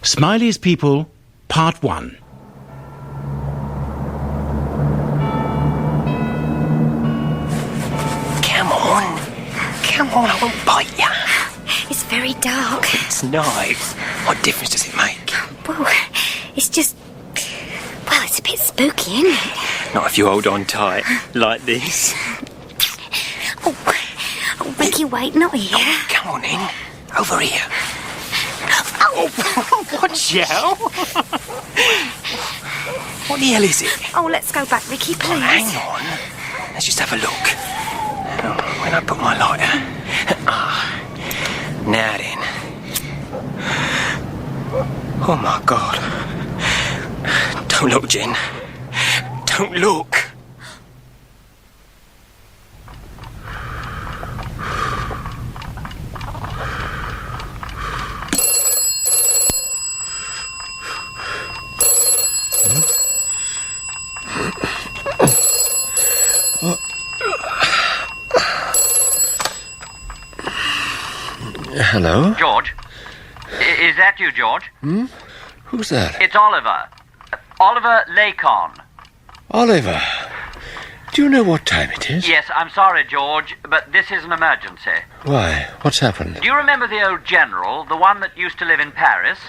Smiley's People, Part 1. Come on, I won't bite you. It's very dark. It's night. What difference does it make? Well, it's just... Well, it's a bit spooky, isn't it? Not if you hold on tight, like this. Oh, Ricky, wait, not here. Oh, come on in. Over here. Oh, watch out. What the hell is it? Oh, let's go back, Ricky, please. Oh, hang on. Let's just have a look. Oh, when I put my lighter... now then. Oh, my God. Don't look, Jen. Don't look. Hello? George? Is that you, George? Who's that? It's Oliver. Oliver Lacon. Oliver. Do you know what time it is? Yes, I'm sorry, George, but this is an emergency. Why? What's happened? Do you remember the old general, the one that used to live in Paris?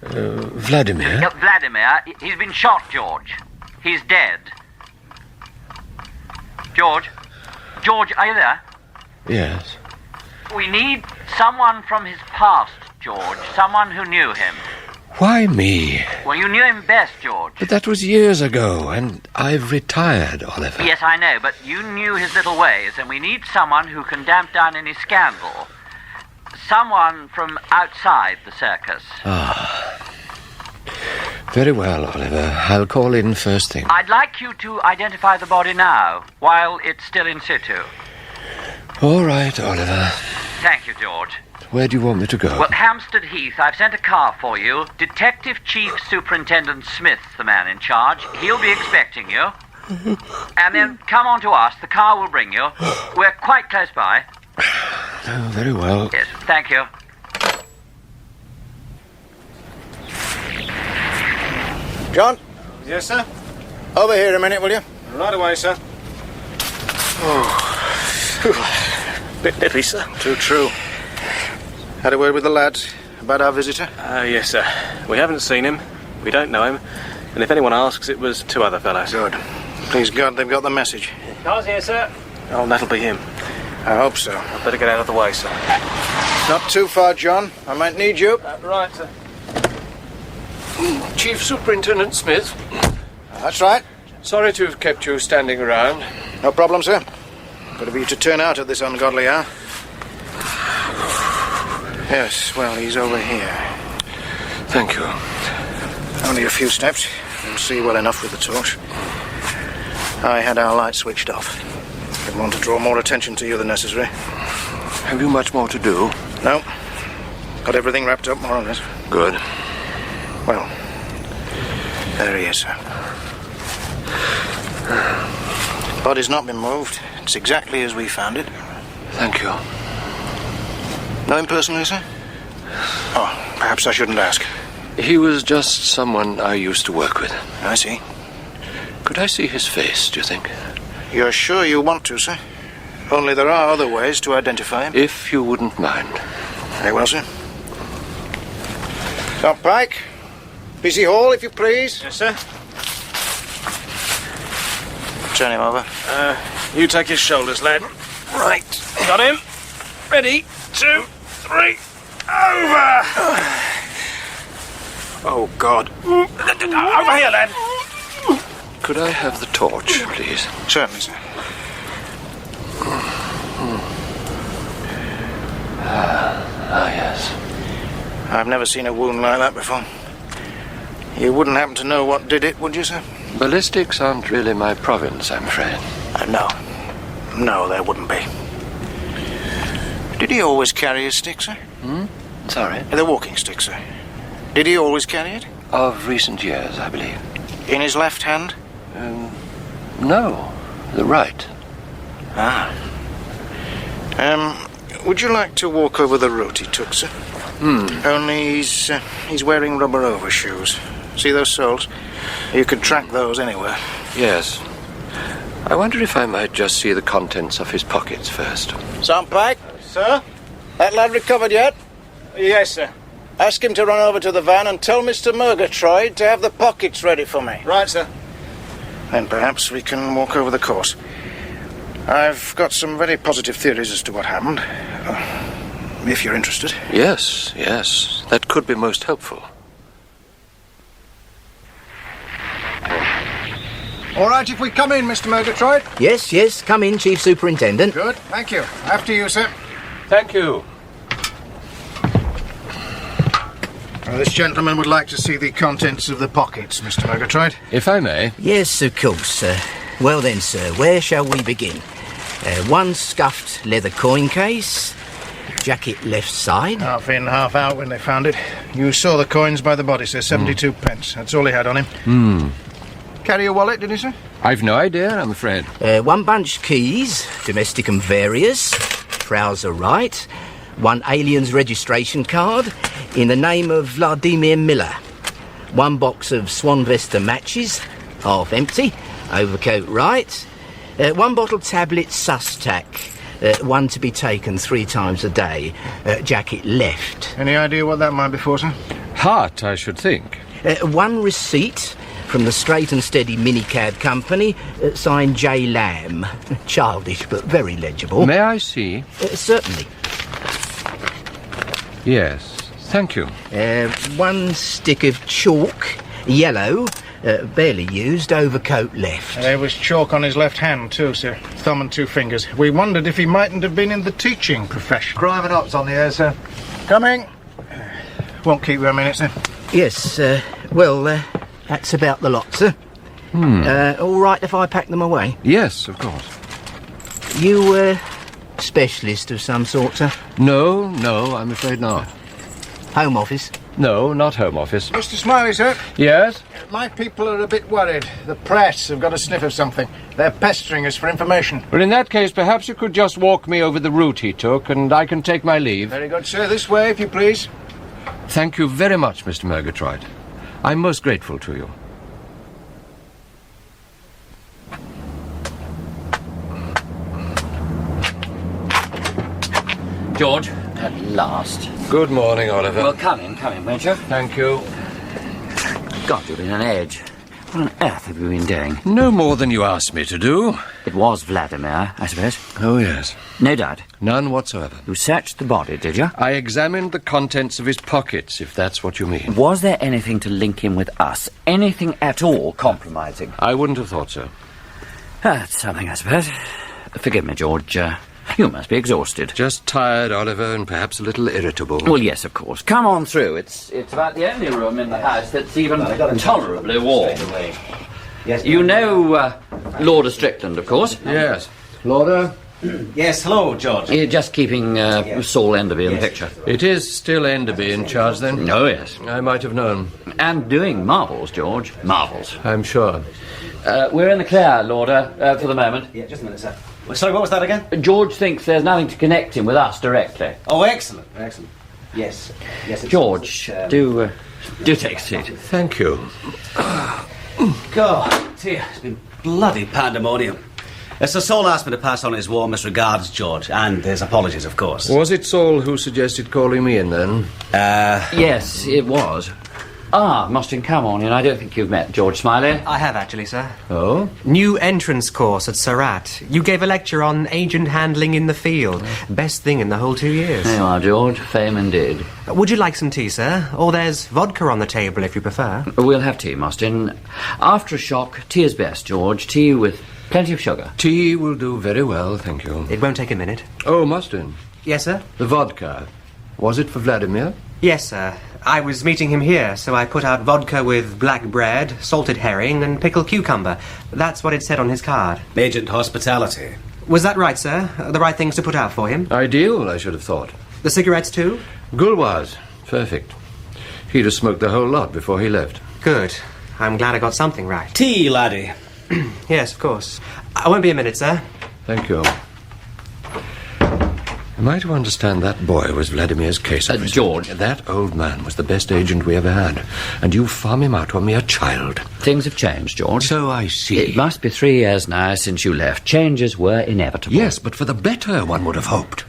Vladimir? Vladimir. He's been shot, George. He's dead. George? George, are you there? Yes. We need someone from his past, George. Someone who knew him. Why me? Well, you knew him best, George. But that was years ago, and I've retired, Oliver. Yes, I know, but you knew his little ways, and we need someone who can damp down any scandal. Someone from outside the circus. Very well, Oliver. I'll call in first thing. I'd like you to identify the body now, while it's still in situ. All right, Oliver. Thank you, George. Where do you want me to go? Well, Hampstead Heath, I've sent a car for you. Detective Chief Superintendent Smith's the man in charge. He'll be expecting you. And then come on to us. The car will bring you. We're quite close by. Oh, very well. Yes, thank you. John? Yes, sir? Over here a minute, will you? Right away, sir. Bit nippy, sir. Too true. Had a word with the lads about our visitor? Yes, sir. We haven't seen him. We don't know him. And if anyone asks, it was two other fellows. Good. Please God, they've got the message. Car's here, sir. Oh, that'll be him. I hope so. I'd better get out of the way, sir. Not too far, John. I might need you. Right, sir. Chief Superintendent Smith. That's right. Sorry to have kept you standing around. No problem, sir. Good of you to turn out at this ungodly hour. Yes, well, he's over here. Thank you. Only a few steps. You'll see well enough with the torch. I had our light switched off. Didn't want to draw more attention to you than necessary. Have you much more to do? No. Got everything wrapped up, more or less. Good. Well, there he is, sir. Body's not been moved. It's exactly as we found it. Thank you. Know him personally, sir? Oh, perhaps I shouldn't ask. He was just someone I used to work with. I see. Could I see his face, do you think? You're sure you want to, sir? Only there are other ways to identify him. If you wouldn't mind. Very well, sir. Top Pike. Busy Hall, if you please. Yes, sir. Turn him over. You take his shoulders, lad. Right. Got him. Ready. 2, 3. Over! Oh, God. Over here, lad. Could I have the torch, please? Certainly, sir. Yes. I've never seen a wound like that before. You wouldn't happen to know what did it, would you, sir? Ballistics aren't really my province, I'm afraid. No. No, there wouldn't be. Did he always carry his stick, sir? Sorry? The walking stick, sir. Did he always carry it? Of recent years, I believe. In his left hand? No, the right. Ah. Would you like to walk over the route he took, sir? Only he's wearing rubber overshoes. See those soles? You could track those anywhere. Yes. I wonder if I might just see the contents of his pockets first. Soundpipe? Sir? That lad recovered yet? Yes, sir. Ask him to run over to the van and tell Mr. Murgatroyd to have the pockets ready for me. Right, sir. Then perhaps we can walk over the course. I've got some very positive theories as to what happened. If you're interested. Yes, yes. That could be most helpful. All right, if we come in, Mr. Murgatroyd. Yes, yes, come in, Chief Superintendent. Good, thank you. After you, sir. Thank you. This gentleman would like to see the contents of the pockets, Mr. Murgatroyd. If I may. Yes, of course. Well then, sir, where shall we begin? One scuffed leather coin case, jacket left side. Half in, half out when they found it. You saw the coins by the body, sir. 72 pence. That's all he had on him. Carry a wallet, did he, sir? I've no idea, I'm afraid. One bunch keys, domestic and various, trouser right, one alien's registration card in the name of Vladimir Miller, one box of Swanvesta matches, half empty, overcoat right, one bottle tablet Sustac, one to be taken 3 times a day, jacket left. Any idea what that might be for, sir? Heart, I should think. One receipt from the Straight and Steady Minicab Company, signed J. Lamb. Childish, but very legible. May I see? Certainly. Yes, thank you. One stick of chalk, yellow, barely used, overcoat left. There was chalk on his left hand, too, sir. Thumb and 2 fingers. We wondered if he mightn't have been in the teaching profession. Crime and Ops on the air, sir. Coming. Won't keep you a minute, sir. Yes, well, that's about the lot, sir. All right if I pack them away? Yes, of course. You, specialist of some sort, sir? No, I'm afraid not. Home office? No, not Home Office. Mr. Smiley, sir. Yes? My people are a bit worried. The press have got a sniff of something. They're pestering us for information. Well, in that case, perhaps you could just walk me over the route he took, and I can take my leave. Very good, sir. This way, if you please. Thank you very much, Mr. Murgatroyd. I'm most grateful to you. George, at last. Good morning, Oliver. Well, come in, won't you? Thank you. God, you've been an edge. What on earth have you been doing? No more than you asked me to do. It was Vladimir, I suppose. Oh, yes. No doubt. None whatsoever. You searched the body, did you? I examined the contents of his pockets, if that's what you mean. Was there anything to link him with us? Anything at all compromising? I wouldn't have thought so. That's something, I suppose. Forgive me, George. You must be exhausted. Just tired, Oliver, and perhaps a little irritable. Well, yes, of course. Come on through. It's about the only room in the house that's even tolerably warm. Yes. You know Lord Strickland, of course? Yes. Lauder? Yes, hello, George. You're just keeping Saul Enderby in the picture. It is still Enderby in charge, then? Oh, yes. I might have known. And doing marvels, George. Marvels. I'm sure. We're in the clear, Lauder, for the moment. Yeah, just a minute, sir. Well, sorry, what was that again? George thinks there's nothing to connect him with us directly. Oh, excellent, excellent. Yes, yes. George, do take a seat. Thank you. God, dear, it's been bloody pandemonium. Sir Saul asked me to pass on his warmest regards, George, and his apologies, of course. Was it Saul who suggested calling me in, then? Yes, it was. Mustn't come on in. I don't think you've met George Smiley. I have, actually, sir. Oh? New entrance course at Surat. You gave a lecture on agent handling in the field. Best thing in the whole 2 years. There you are, George. Fame indeed. Would you like some tea, sir? Or there's vodka on the table, if you prefer. We'll have tea, Mustin. After a shock, tea is best, George. Tea with plenty of sugar. Tea will do very well, thank you. It won't take a minute. Oh, Mustin. Yes, sir? The vodka. Was it for Vladimir? Yes, sir. I was meeting him here, so I put out vodka with black bread, salted herring, and pickled cucumber. That's what it said on his card. Agent hospitality. Was that right, sir? The right things to put out for him? Ideal, I should have thought. The cigarettes, too? Gulwaz. Perfect. He'd have smoked the whole lot before he left. Good. I'm glad I got something right. Tea, laddie. Yes, of course. I won't be a minute, sir. Thank you. Am I to understand that boy was Vladimir's case officer? George. That old man was the best agent we ever had, and you farm him out to a mere child. Things have changed, George. So I see. It must be 3 years now since you left. Changes were inevitable. Yes, but for the better, one would have hoped.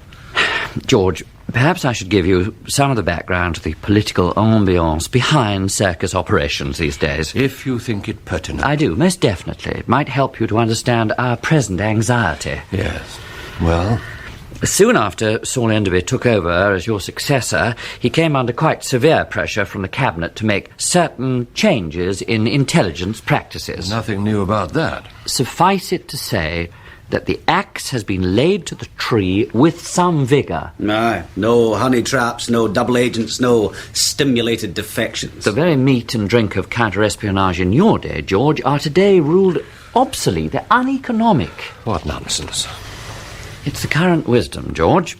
George, perhaps I should give you some of the background to the political ambiance behind circus operations these days. If you think it pertinent. I do, most definitely. It might help you to understand our present anxiety. Yes. Well? Soon after Saul Enderby took over as your successor, he came under quite severe pressure from the Cabinet to make certain changes in intelligence practices. Nothing new about that. Suffice it to say that the axe has been laid to the tree with some vigour. Aye, no honey traps, no double agents, no stimulated defections. The very meat and drink of counter-espionage in your day, George, are today ruled obsolete. They're uneconomic. What nonsense. It's the current wisdom, George.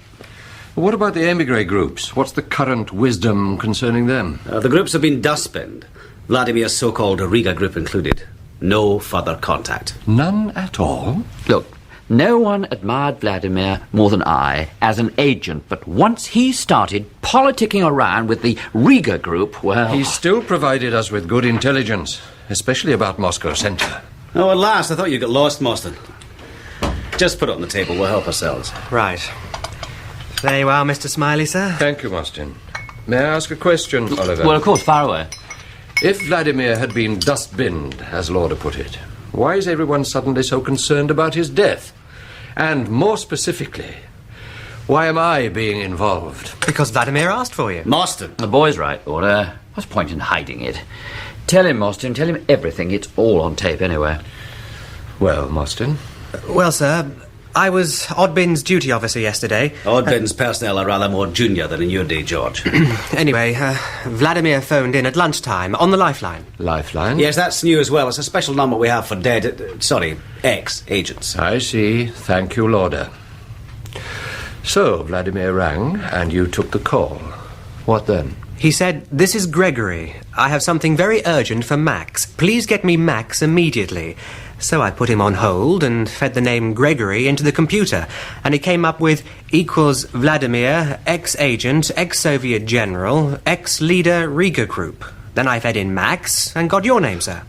What about the émigré groups? What's the current wisdom concerning them? The groups have been dustbinned. Vladimir's so-called Riga group included. No further contact. None at all? Look, no one admired Vladimir more than I as an agent, but once he started politicking around with the Riga group, well... He still provided us with good intelligence, especially about Moscow Centre. Oh, at last, I thought you got lost, Mostyn. Just put it on the table, we'll help ourselves. Right. There you are, Mr. Smiley, sir. Thank you, Mostyn. May I ask a question, Oliver? Well, of course, fire away. If Vladimir had been dustbinned, as Lauder put it, why is everyone suddenly so concerned about his death? And more specifically, why am I being involved? Because Vladimir asked for you. Mostyn. The boy's right, Lauder. What's the point in hiding it? Tell him, Mostyn, tell him everything. It's all on tape anyway. Well, Mostyn? Well, sir, I was Oddbin's duty officer yesterday. Oddbin's personnel are rather more junior than in your day, George. Anyway, Vladimir phoned in at lunchtime on the lifeline. Lifeline? Yes, that's new as well. It's a special number we have for ex-agents. I see. Thank you, Lauder. So, Vladimir rang, and you took the call. What then? He said, "This is Gregory. I have something very urgent for Max. Please get me Max immediately." So I put him on hold and fed the name Gregory into the computer, and it came up with equals Vladimir, ex-agent, ex-Soviet general, ex-leader Riga Group. Then I fed in Max and got your name, sir.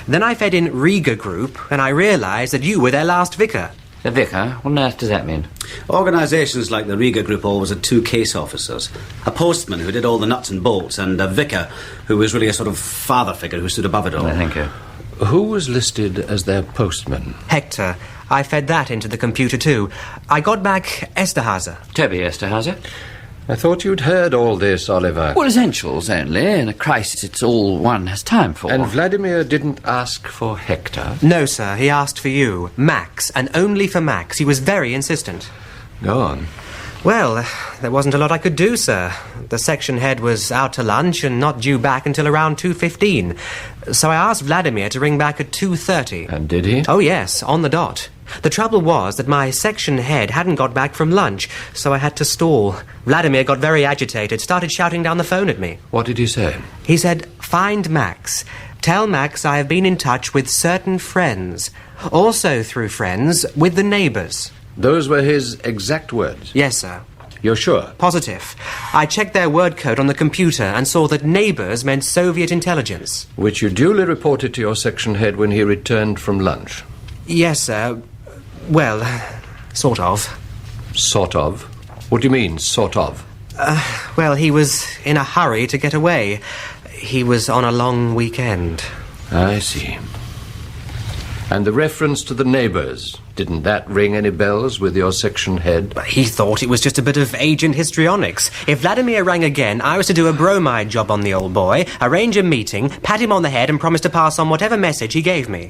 Then I fed in Riga Group, and I realised that you were their last vicar. The vicar? What on earth does that mean? Organisations like the Riga Group always had 2 case officers. A postman who did all the nuts and bolts, and a vicar who was really a sort of father figure who stood above it all. Thank you. Who was listed as their postman? Hector. I fed that into the computer too. I got back Esterhase. Toby Esterhase. I thought you'd heard all this, Oliver. Well, essentials only. In a crisis, it's all one has time for. And Vladimir didn't ask for Hector? No, sir. He asked for you. Max, and only for Max. He was very insistent. Go on. Well, there wasn't a lot I could do, sir. The section head was out to lunch and not due back until around 2:15. So I asked Vladimir to ring back at 2:30. And did he? Oh, yes, on the dot. The trouble was that my section head hadn't got back from lunch, so I had to stall. Vladimir got very agitated, started shouting down the phone at me. What did he say? He said, "Find Max. Tell Max I have been in touch with certain friends. Also through friends with the neighbours." Those were his exact words? Yes, sir. You're sure? Positive. I checked their word code on the computer and saw that neighbours meant Soviet intelligence. Which you duly reported to your section head when he returned from lunch? Yes, sir. Well, sort of. Sort of? What do you mean, sort of? Well, he was in a hurry to get away. He was on a long weekend. I see. And the reference to the neighbours, didn't that ring any bells with your section head? He thought it was just a bit of agent histrionics. If Vladimir rang again, I was to do a bromide job on the old boy, arrange a meeting, pat him on the head and promise to pass on whatever message he gave me.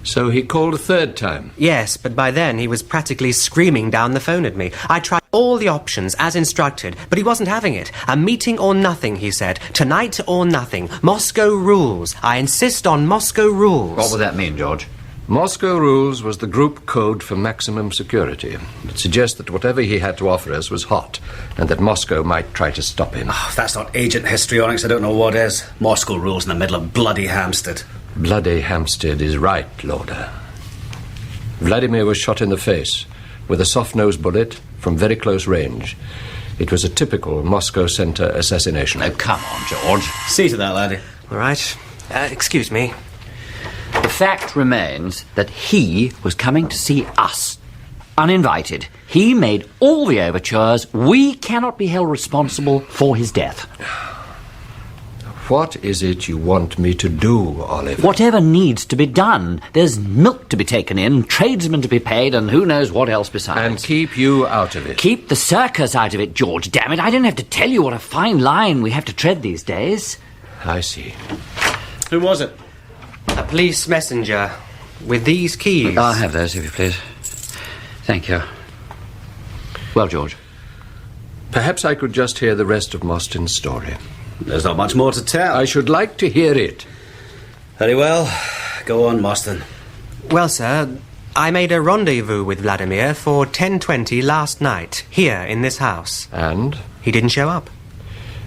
So he called a third time? Yes, but by then he was practically screaming down the phone at me. I tried all the options as instructed, but he wasn't having it. A meeting or nothing, he said. Tonight or nothing. Moscow rules. I insist on Moscow rules. What would that mean, George? Moscow rules was the group code for maximum security. It suggests that whatever he had to offer us was hot, and that Moscow might try to stop him. Oh, if that's not agent histrionics, I don't know what is. Moscow rules in the middle of bloody Hampstead. Bloody Hampstead is right, Lauder. Vladimir was shot in the face with a soft-nosed bullet from very close range. It was a typical Moscow Center assassination. Oh, come on, George. See to that, laddie. All right. Excuse me. The fact remains that he was coming to see us, uninvited. He made all the overtures. We cannot be held responsible for his death. What is it you want me to do, Oliver? Whatever needs to be done. There's milk to be taken in, tradesmen to be paid, and who knows what else besides. And keep you out of it. Keep the circus out of it, George. Damn it, I don't have to tell you what a fine line we have to tread these days. I see. Who was it? A police messenger with these keys. I'll have those, if you please. Thank you. Well, George. Perhaps I could just hear the rest of Mostyn's story. There's not much more to tell. I should like to hear it. Very well. Go on, Mostyn. Well, sir, I made a rendezvous with Vladimir for 10:20 last night, here in this house. And? He didn't show up.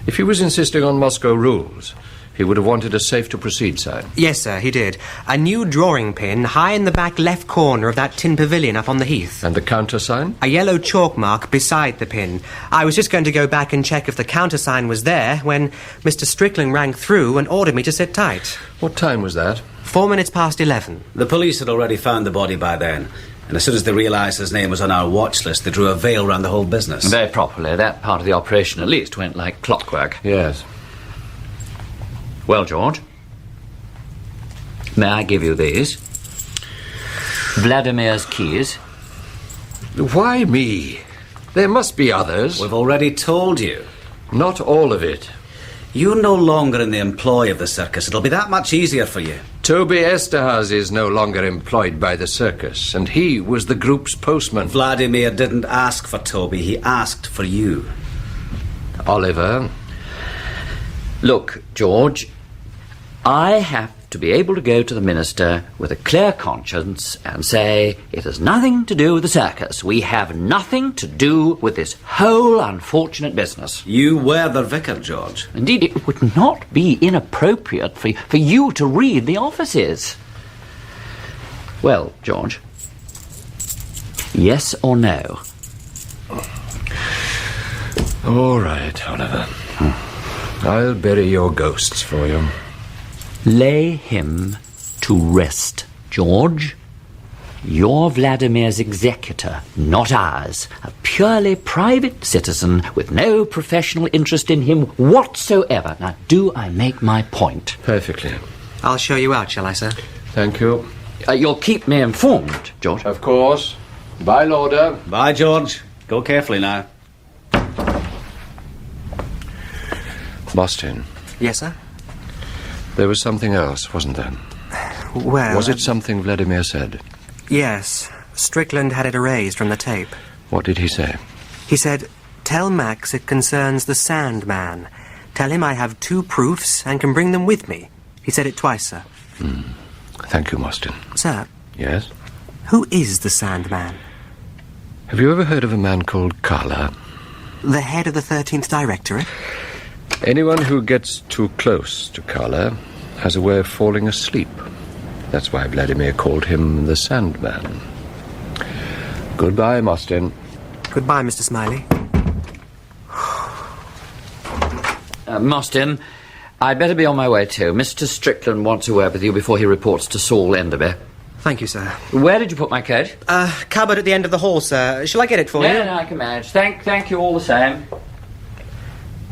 If he was insisting on Moscow rules, he would have wanted a safe-to-proceed sign. Yes, sir, he did. A new drawing pin high in the back left corner of that tin pavilion up on the heath. And the countersign? A yellow chalk mark beside the pin. I was just going to go back and check if the countersign was there when Mr. Strickland rang through and ordered me to sit tight. What time was that? 4 minutes past 11. The police had already found the body by then. And as soon as they realised his name was on our watch list, they drew a veil round the whole business. Very properly. That part of the operation, at least, went like clockwork. Yes. Well, George, may I give you these? Vladimir's keys. Why me? There must be others. We've already told you. Not all of it. You're no longer in the employ of the circus. It'll be that much easier for you. Toby Esterhase is no longer employed by the circus, and he was the group's postman. Vladimir didn't ask for Toby. He asked for you. Oliver. Look, George, I have to be able to go to the minister with a clear conscience and say, it has nothing to do with the circus. We have nothing to do with this whole unfortunate business. You were the vicar, George. Indeed, it would not be inappropriate for you to read the offices. Well, George, yes or no? All right, Oliver. I'll bury your ghosts for you. Lay him to rest, George. You're Vladimir's executor, not ours. A purely private citizen with no professional interest in him whatsoever. Now, do I make my point? Perfectly. I'll show you out, shall I, sir? Thank you. You'll keep me informed, George. Of course. Bye, Lauder. Bye, George. Go carefully now. Mostyn. Yes, sir? There was something else, wasn't there? Well... Was it something Vladimir said? Yes. Strickland had it erased from the tape. What did he say? He said, tell Max it concerns the Sandman. Tell him I have 2 proofs and can bring them with me. He said it twice, sir. Thank you, Mostyn. Sir? Yes? Who is the Sandman? Have you ever heard of a man called Carla? The head of the 13th Directorate? Anyone who gets too close to Carla has a way of falling asleep. That's why Vladimir called him the Sandman. Goodbye, Mostyn. Goodbye, Mr. Smiley. Mostyn, I'd better be on my way too. Mr. Strickland wants a word with you before he reports to Saul Enderby. Thank you, sir. Where did you put my coat? Cupboard at the end of the hall, sir. Shall I get it for you? No, I can manage. Thank you all the same.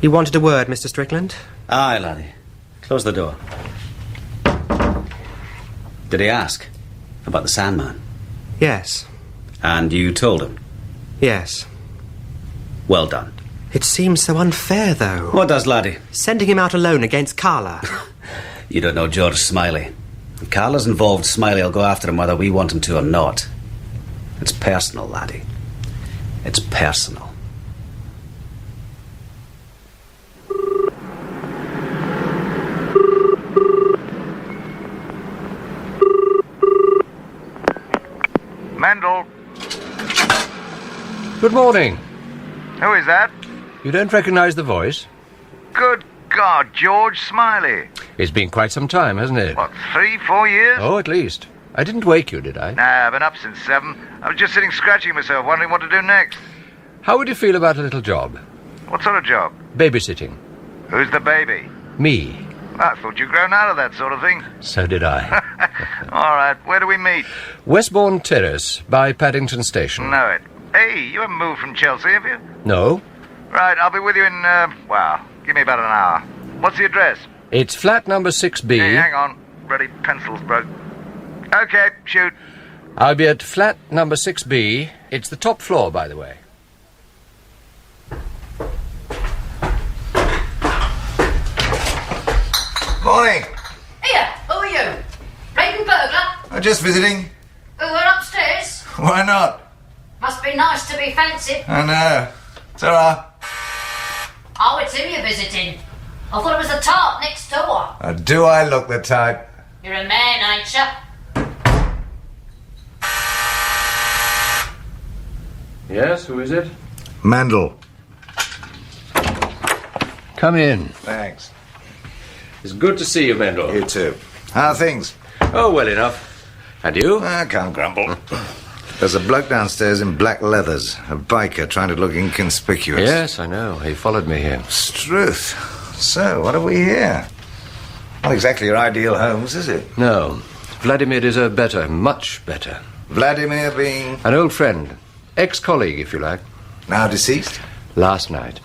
You wanted a word, Mr. Strickland? Aye, laddie. Close the door. Did he ask about the Sandman? Yes. And you told him? Yes. Well done. It seems so unfair, though. What does, laddie? Sending him out alone against Carla. You don't know George Smiley. If Carla's involved, Smiley will go after him whether we want him to or not. It's personal, laddie. It's personal. Mendel. Good morning. Who is that? You don't recognize the voice? Good God, George Smiley. It's been quite some time, hasn't it? What, 3-4 years? Oh, at least. I didn't wake you, did I? Nah, I've been up since 7. I was just sitting scratching myself, wondering what to do next. How would you feel about a little job? What sort of job? Babysitting. Who's the baby? Me. I thought you'd grown out of that sort of thing. So did I. All right, where do we meet? Westbourne Terrace, by Paddington Station. Know it. Hey, you haven't moved from Chelsea, have you? No. Right, I'll be with you in, give me about an hour. What's the address? It's flat number 6B. Hey, hang on. Bloody pencil's broke. Okay, shoot. I'll be at flat number 6B. It's the top floor, by the way. Morning. Here, who are you? Raven burglar? Just visiting. Who are upstairs? Why not? Must be nice to be fancied. I know. Ta-ra. Oh, it's him you're visiting. I thought it was the tart next door. Do I look the type? You're a man, ain't you? Yes, who is it? Mandel. Come in. Thanks. It's good to see you, Mendel. You too. How are things? Oh, well enough. And you? I can't grumble. There's a bloke downstairs in black leathers, a biker trying to look inconspicuous. Yes, I know. He followed me here. Struth. So, what have we here? Not exactly your ideal homes, is it? No. Vladimir deserved better, much better. Vladimir being... An old friend. Ex-colleague, if you like. Now deceased? Last night.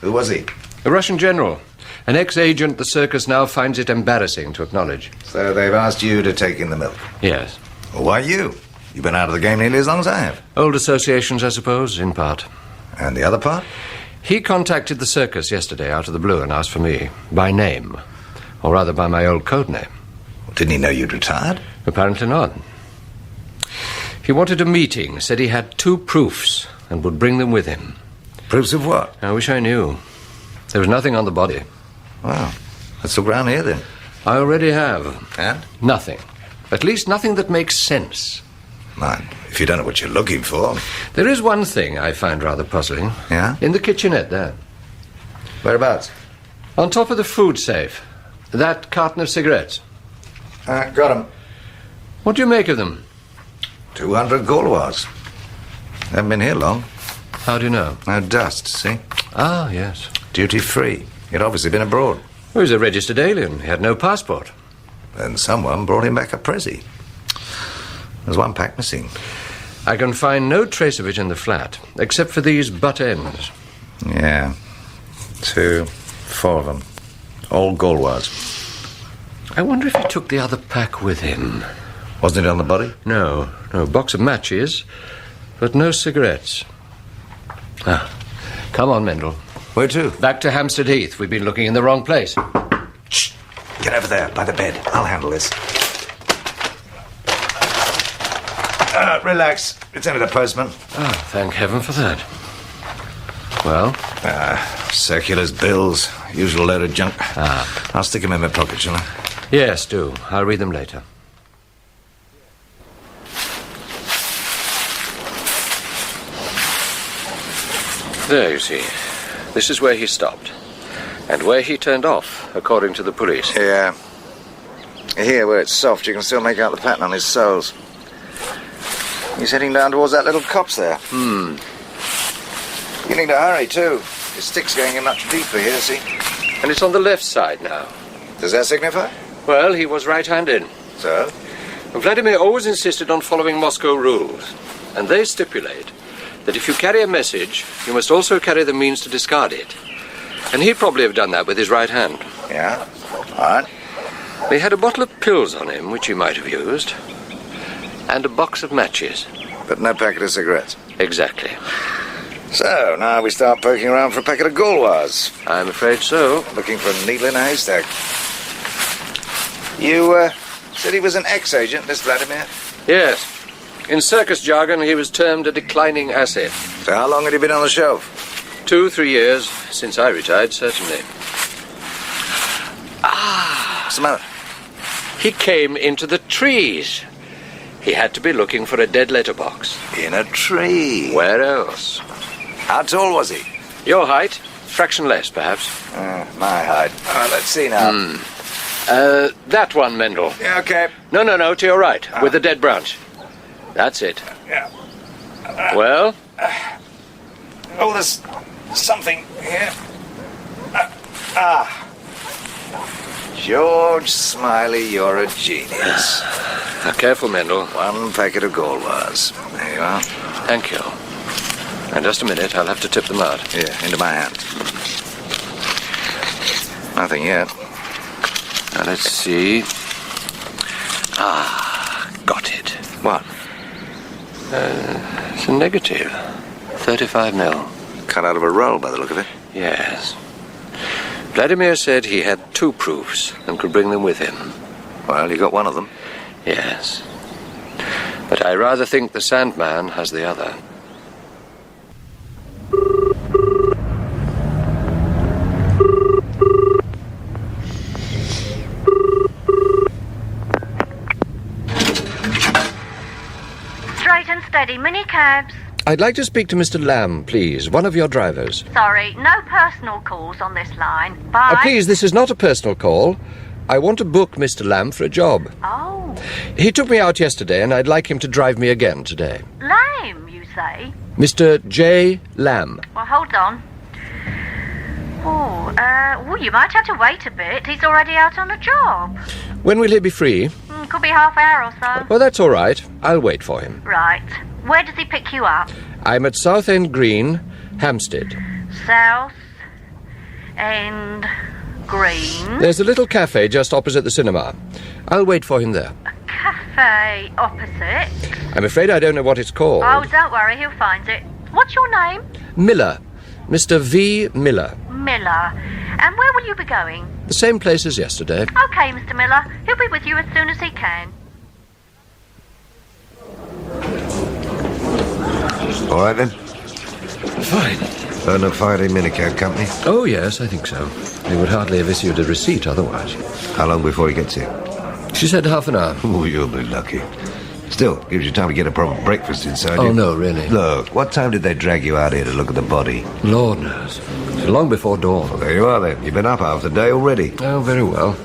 Who was he? A Russian general. An ex-agent the circus now finds it embarrassing to acknowledge. So they've asked you to take in the milk? Yes. Well, why you? You've been out of the game nearly as long as I have. Old associations, I suppose, in part. And the other part? He contacted the circus yesterday out of the blue and asked for me, by name. Or rather, by my old code name. Didn't he know you'd retired? Apparently not. He wanted a meeting, said he had 2 proofs, and would bring them with him. Proofs of what? I wish I knew. There was nothing on the body. Well, let's look round here then. I already have. And? Nothing. At least nothing that makes sense. Mind, if you don't know what you're looking for. There is one thing I find rather puzzling. Yeah? In the kitchenette there. Whereabouts? On top of the food safe. That carton of cigarettes. Got 'em. What do you make of them? 200 Gaulois. Haven't been here long. How do you know? No dust, see? Ah, yes. Duty-free. He'd obviously been abroad. He was a registered alien. He had no passport. Then someone brought him back a Prezi. There's one pack missing. I can find no trace of it in the flat, except for these butt ends. Yeah. 2, 4 of them. All Gaulois. I wonder if he took the other pack with him. Wasn't it on the body? No. No, box of matches, but no cigarettes. Ah, come on, Mendel. Where to? Back to Hampstead Heath. We've been looking in the wrong place. Shh! Get over there, by the bed. I'll handle this. Relax. It's only the postman. Oh, thank heaven for that. Well? Circulars, bills, usual load of junk. Ah. I'll stick them in my pocket, shall I? Yes, do. I'll read them later. There, you see. This is where he stopped. And where he turned off, according to the police. Yeah. Here, where it's soft, you can still make out the pattern on his soles. He's heading down towards that little copse there. You need to hurry, too. His stick's going in much deeper here, see? And it's on the left side now. Does that signify? Well, he was right-handed. So? Vladimir always insisted on following Moscow rules. And they stipulate that if you carry a message, you must also carry the means to discard it. And he'd probably have done that with his right hand. Yeah? All right. He had a bottle of pills on him, which he might have used. And a box of matches. But no packet of cigarettes? Exactly. So, now we start poking around for a packet of Gaulois. I'm afraid so. Looking for a needle in a haystack. You, said he was an ex-agent, this Vladimir? Yes. In circus jargon, he was termed a declining asset. So how long had he been on the shelf? 2-3 years. Since I retired, certainly. What's the matter? He came into the trees. He had to be looking for a dead letterbox. In a tree? Where else? How tall was he? Your height? Fraction less, perhaps. My height. Let's see now. That one, Mendel. Yeah, okay. No, to your right, with the dead branch. That's it. Yeah. Well? Oh, there's something here. George Smiley, you're a genius. Now, careful, Mendel. 1 packet of gold bars. There you are. Thank you. In just a minute, I'll have to tip them out. Here, into my hand. Nothing yet. Now, let's see. Got it. What? It's a negative. 35 mil. Cut out of a roll by the look of it. Yes. Vladimir said he had 2 proofs and could bring them with him. Well, you got one of them. Yes. But I rather think the Sandman has the other. Straight and steady, minicabs. I'd like to speak to Mr. Lamb, please. One of your drivers. Sorry, no personal calls on this line. Bye. Please, this is not a personal call. I want to book Mr. Lamb for a job. Oh. He took me out yesterday, and I'd like him to drive me again today. Lame, you say? Mr. J. Lamb. Well, hold on. Oh, you might have to wait a bit. He's already out on a job. When will he be free? Could be half hour or so. Well, that's all right. I'll wait for him. Right. Where does he pick you up? I'm at Southend Green, Hampstead. South End Green. There's a little cafe just opposite the cinema. I'll wait for him there. Cafe opposite? I'm afraid I don't know what it's called. Oh, don't worry, he'll find it. What's your name? Miller. Mr. V. Miller. Miller. And where will you be going? The same place as yesterday. Okay, Mr. Miller. He'll be with you as soon as he can. All right, then? Fine. No firing minicab company? Oh, yes, I think so. They would hardly have issued a receipt otherwise. How long before he gets here? She said half an hour. Oh, you'll be lucky. Still, gives you time to get a proper breakfast inside Oh, you. no, really. Look, what time did they drag you out here to look at the body? Lord knows. Long before dawn. Well, there you are, then. You've been up half the day already. Oh, very well.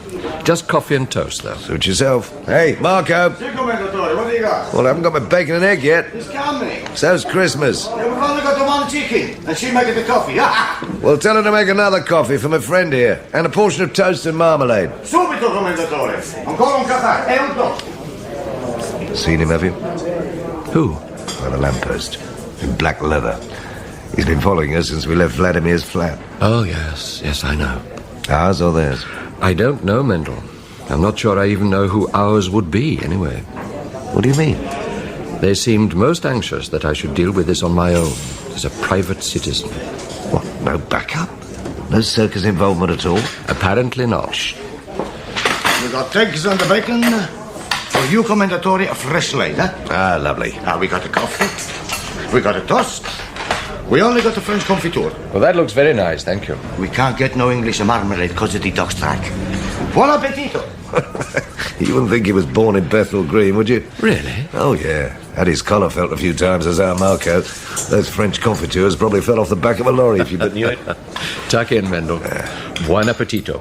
Just coffee and toast, though. Suit yourself. Hey, Marco. What do you got? Well, I haven't got my bacon and egg yet. It's coming. So's Christmas. Yeah, we've only got the one chicken, and she making the coffee. Well, tell her to make another coffee for my friend here, and a portion of toast and marmalade. Subito, commendatore. Ancora un caffè e un toast. Seen him, have you? Who? On a lamppost, in black leather. He's been following us since we left Vladimir's flat. Oh, yes. Yes, I know. Ours or theirs? I don't know, Mendel. I'm not sure I even know who ours would be, anyway. What do you mean? They seemed most anxious that I should deal with this on my own, as a private citizen. What, no backup? No circus involvement at all? Apparently not. We got eggs and the bacon. For you, commendatore, a fresh laid, huh? Ah, lovely. We got a coffee. We got a toast. We only got a French confiture. Well, that looks very nice, thank you. We can't get no English marmalade because of the dog strike. Buon appetito. You wouldn't think he was born in Bethnal Green, would you? Really? Oh, yeah. Had his collar felt a few times as our Marco. Those French confitures probably fell off the back of a lorry if you but knew it. Tuck in, Mendel. Buon appetito.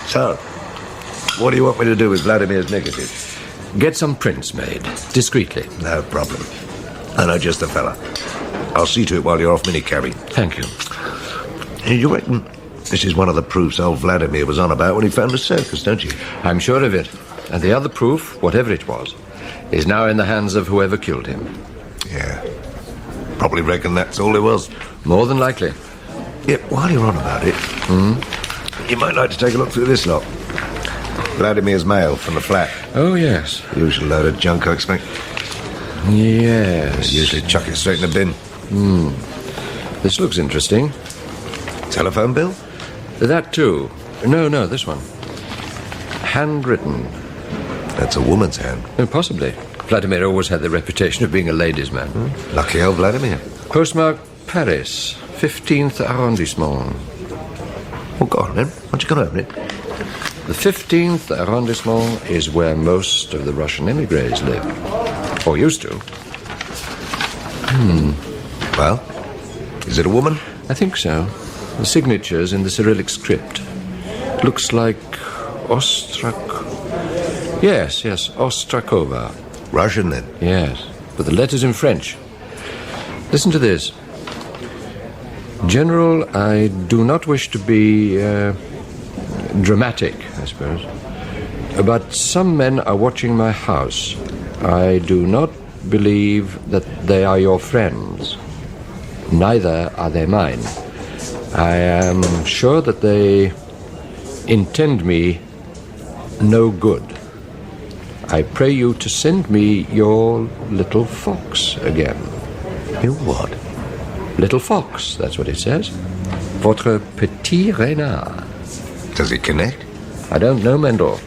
So, what do you want me to do with Vladimir's negative? Get some prints made, discreetly. No problem. I know just the fella. I'll see to it while you're off minicabbing. Thank you. You reckon this is one of the proofs old Vladimir was on about when he found the circus, don't you? I'm sure of it. And the other proof, whatever it was, is now in the hands of whoever killed him. Yeah. Probably reckon that's all it was. More than likely. Yeah, while you're on about it, you might like to take a look through this lot. Vladimir's mail from the flat. Oh, yes. Usual load of junk, I expect. Yes. They usually chuck it straight in the bin. This looks interesting. Telephone bill? That too. No, this one. Handwritten. That's a woman's hand. Oh, possibly. Vladimir always had the reputation of being a ladies' man. Lucky old Vladimir. Postmark Paris, 15th arrondissement. Well, go on then. Why don't you go and open it? The 15th arrondissement is where most of the Russian emigres live. Or used to. Well, is it a woman? I think so. The signature's in the Cyrillic script. Looks like Yes, Ostrakova. Russian, then? Yes, but the letter's in French. Listen to this. General, I do not wish to be dramatic, I suppose. But some men are watching my house. I do not believe that they are your friends. Neither are they mine. I am sure that they intend me no good. I pray you to send me your little fox again. Your what? Little fox, that's what it says. Votre petit renard. Does it connect? I don't know, Mendel,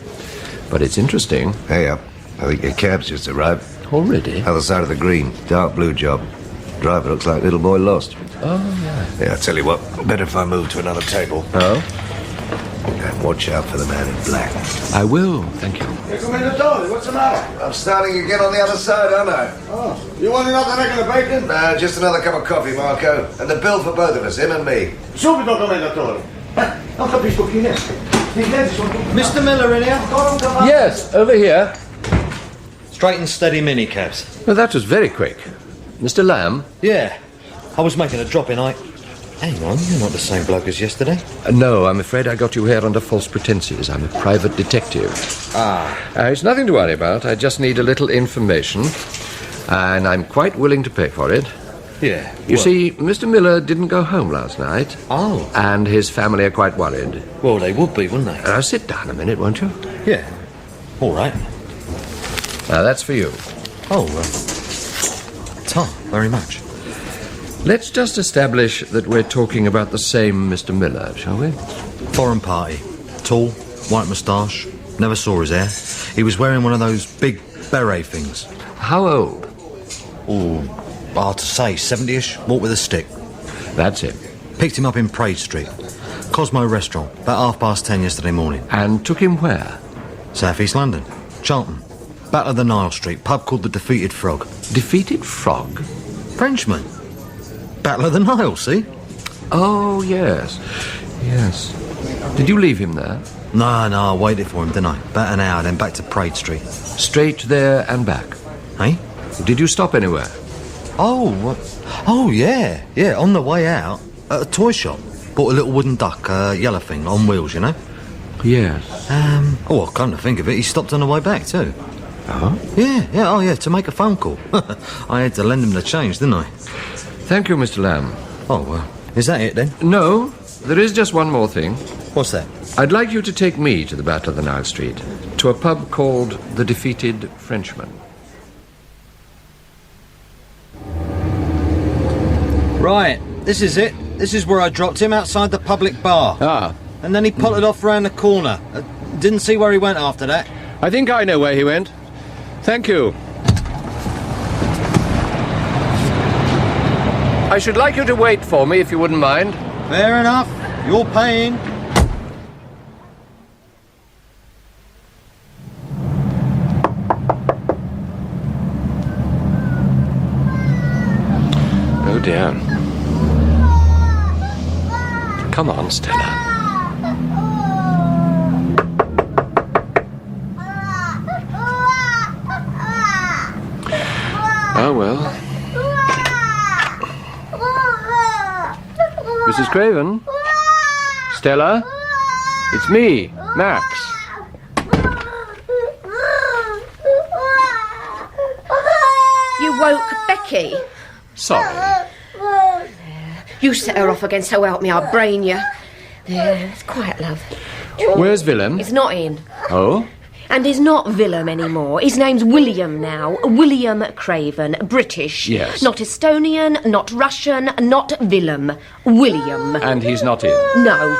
but it's interesting. Hey up. I think your cab's just arrived. Already? Other side of the green. Dark blue job. Driver looks like little boy lost. Oh, yeah. Yeah, I'll tell you what. Better if I move to another table. Oh? And watch out for the man in black. I will, thank you. Hey, come in the door. What's the matter? I'm starting again on the other side, aren't I? Oh, you want another egg and a bacon? Just another cup of coffee, Marco. And the bill for both of us, him and me. Subito, commendatore. Non capisco chi è. Mr. Miller in here? Yes, over here. Straight and steady minicabs. Well, that was very quick. Mr. Lamb? Yeah. I was making a drop in. Hang on, you're not the same bloke as yesterday. No, I'm afraid I got you here under false pretenses. I'm a private detective. It's nothing to worry about. I just need a little information. And I'm quite willing to pay for it. Yeah. You see, Mr. Miller didn't go home last night. Oh. And his family are quite worried. Well, they would be, wouldn't they? Now, sit down a minute, won't you? Yeah. All right. Now, that's for you. Oh, Tom, very much. Let's just establish that we're talking about the same Mr. Miller, shall we? Foreign party. Tall, white moustache. Never saw his hair. He was wearing one of those big beret things. How old? Oh, hard to say. 70-ish. Walked with a stick. That's it. Picked him up in Praed Street. Cosmo restaurant. About 10:30 yesterday morning. And took him where? South East London. Charlton. Battle of the Nile Street. Pub called the Defeated Frog. Defeated Frog? Frenchman. Battle of the Nile, see? Oh, yes. Yes. Did you leave him there? No, I waited for him, didn't I? About an hour, then back to Praed Street. Straight there and back? Hey? Did you stop anywhere? Oh, what? Oh, yeah. Yeah, on the way out, at a toy shop. Bought a little wooden duck, yellow thing, on wheels, you know? Yes. Come to think of it, he stopped on the way back, too. Oh? Yeah, to make a phone call. I had to lend him the change, didn't I? Thank you, Mr. Lamb. Oh, well, is that it, then? No, there is just one more thing. What's that? I'd like you to take me to the Battle of the Nile Street, to a pub called The Defeated Frenchman. Right, this is it. This is where I dropped him, outside the public bar. Ah. And then he potted off round the corner. Didn't see where he went after that. I think I know where he went. Thank you. I should like you to wait for me, if you wouldn't mind. Fair enough. You're paying. Oh, dear. Come on, Stella. Oh, well. Mrs. Craven? Stella? It's me, Max. You woke Becky? Sorry. You set her off again, so help me, I'll brain you. There, it's quiet, love. Where's Willem? He's not in. Oh? And he's not Willem anymore. His name's William now. William Craven. British. Yes. Not Estonian, not Russian, not Willem. William. And he's not in? No.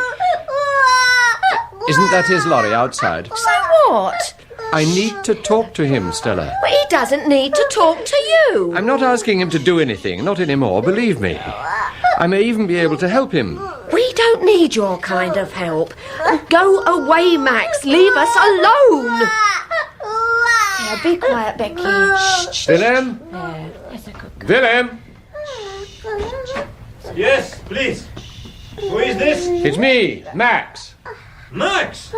Isn't that his lorry outside? So what? I need to talk to him, Stella. But he doesn't need to talk to you. I'm not asking him to do anything, not anymore, believe me. I may even be able to help him. We don't need your kind of help. Go away, Max. Leave us alone. Yeah, be quiet, Becky. Shh. Willem? There. That's a good girl. Willem? Yes, please. Who is this? It's me, Max. Max!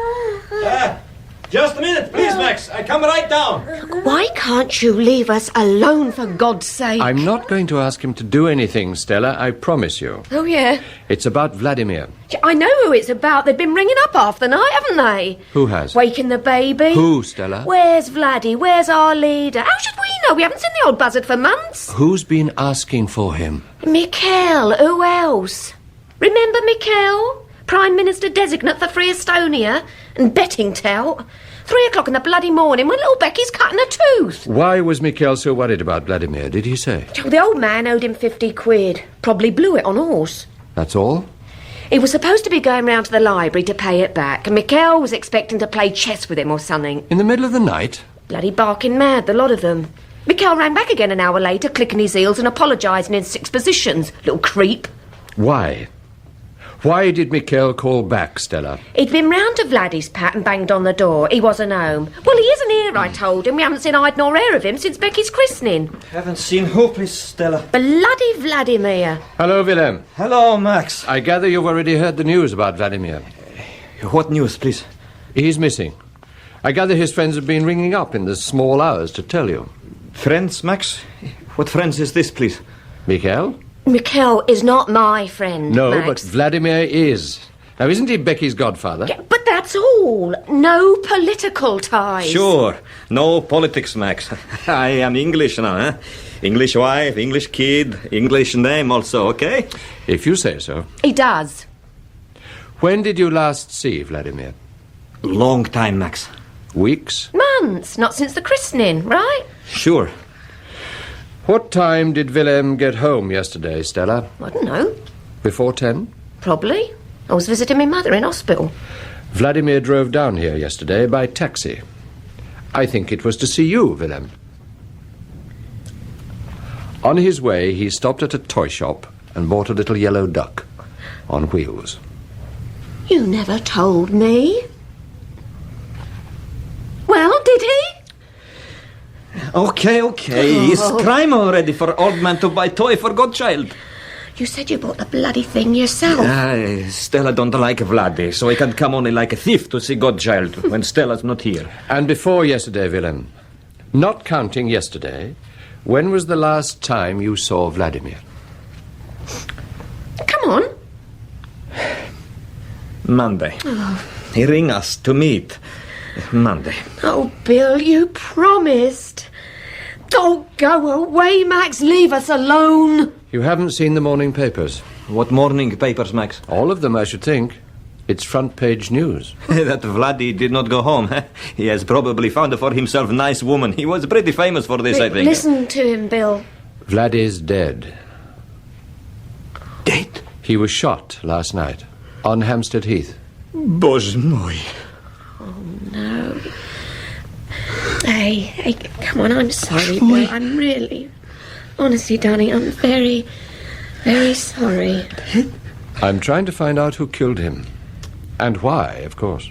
Just a minute, please, Max. I come right down. Why can't you leave us alone, for God's sake? I'm not going to ask him to do anything, Stella, I promise you. Oh, yeah? It's about Vladimir. I know who it's about. They've been ringing up half the night, haven't they? Who has? Waking the baby. Who, Stella? Where's Vladdy? Where's our leader? How should we know? We haven't seen the old buzzard for months. Who's been asking for him? Mikuel. Who else? Remember Mikuel? Prime Minister designate for Free Estonia and betting tout. 3 o'clock in the bloody morning when little Becky's cutting her tooth. Why was Mikuel so worried about Vladimir, did he say? Oh, the old man owed him 50 quid. Probably blew it on horse. That's all? He was supposed to be going round to the library to pay it back, and Mikuel was expecting to play chess with him or something. In the middle of the night? Bloody barking mad, the lot of them. Mikuel ran back again an hour later, clicking his heels and apologising in 6 positions. Little creep. Why? Why did Mikuel call back, Stella? He'd been round to Vladdy's pat and banged on the door. He wasn't home. Well, he isn't here, I told him. We haven't seen hide nor hair of him since Becky's christening. Haven't seen who, please, Stella? Bloody Vladimir. Hello, Willem. Hello, Max. I gather you've already heard the news about Vladimir. What news, please? He's missing. I gather his friends have been ringing up in the small hours to tell you. Friends, Max? What friends is this, please? Mikuel? Mikuel is not my friend, No, Max. but Vladimir is. Now, isn't he Becky's godfather? Yeah, but that's all. No political ties. Sure. No politics, Max. I am English now, eh? English wife, English kid, English name also, okay? If you say so. He does. When did you last see Vladimir? Long time, Max. Weeks? Months. Not since the christening, right? Sure. What time did Willem get home yesterday, Stella? I don't know. Before 10? Probably. I was visiting my mother in hospital. Vladimir drove down here yesterday by taxi. I think it was to see you, Willem. On his way, he stopped at a toy shop and bought a little yellow duck on wheels. You never told me. Well, did he? Okay. It's crime already for old man to buy toy for godchild. You said you bought the bloody thing yourself. Stella don't like Vladdy, so he can come only like a thief to see godchild when Stella's not here. And before yesterday, Willem, not counting yesterday, when was the last time you saw Vladimir? Come on. Monday. He ring us to meet. Monday. Oh, Bill, you promised. Don't go away, Max. Leave us alone. You haven't seen the morning papers? What morning papers, Max? All of them, I should think. It's front-page news. That Vladdy did not go home. He has probably found for himself a nice woman. He was pretty famous for this, I think. Listen to him, Bill. Vlad is dead. Dead? He was shot last night on Hampstead Heath. Boże mój. Oh, no. Hey, come on, I'm sorry, Bill. I'm really... Honestly, darling, I'm very, very sorry. I'm trying to find out who killed him. And why, of course.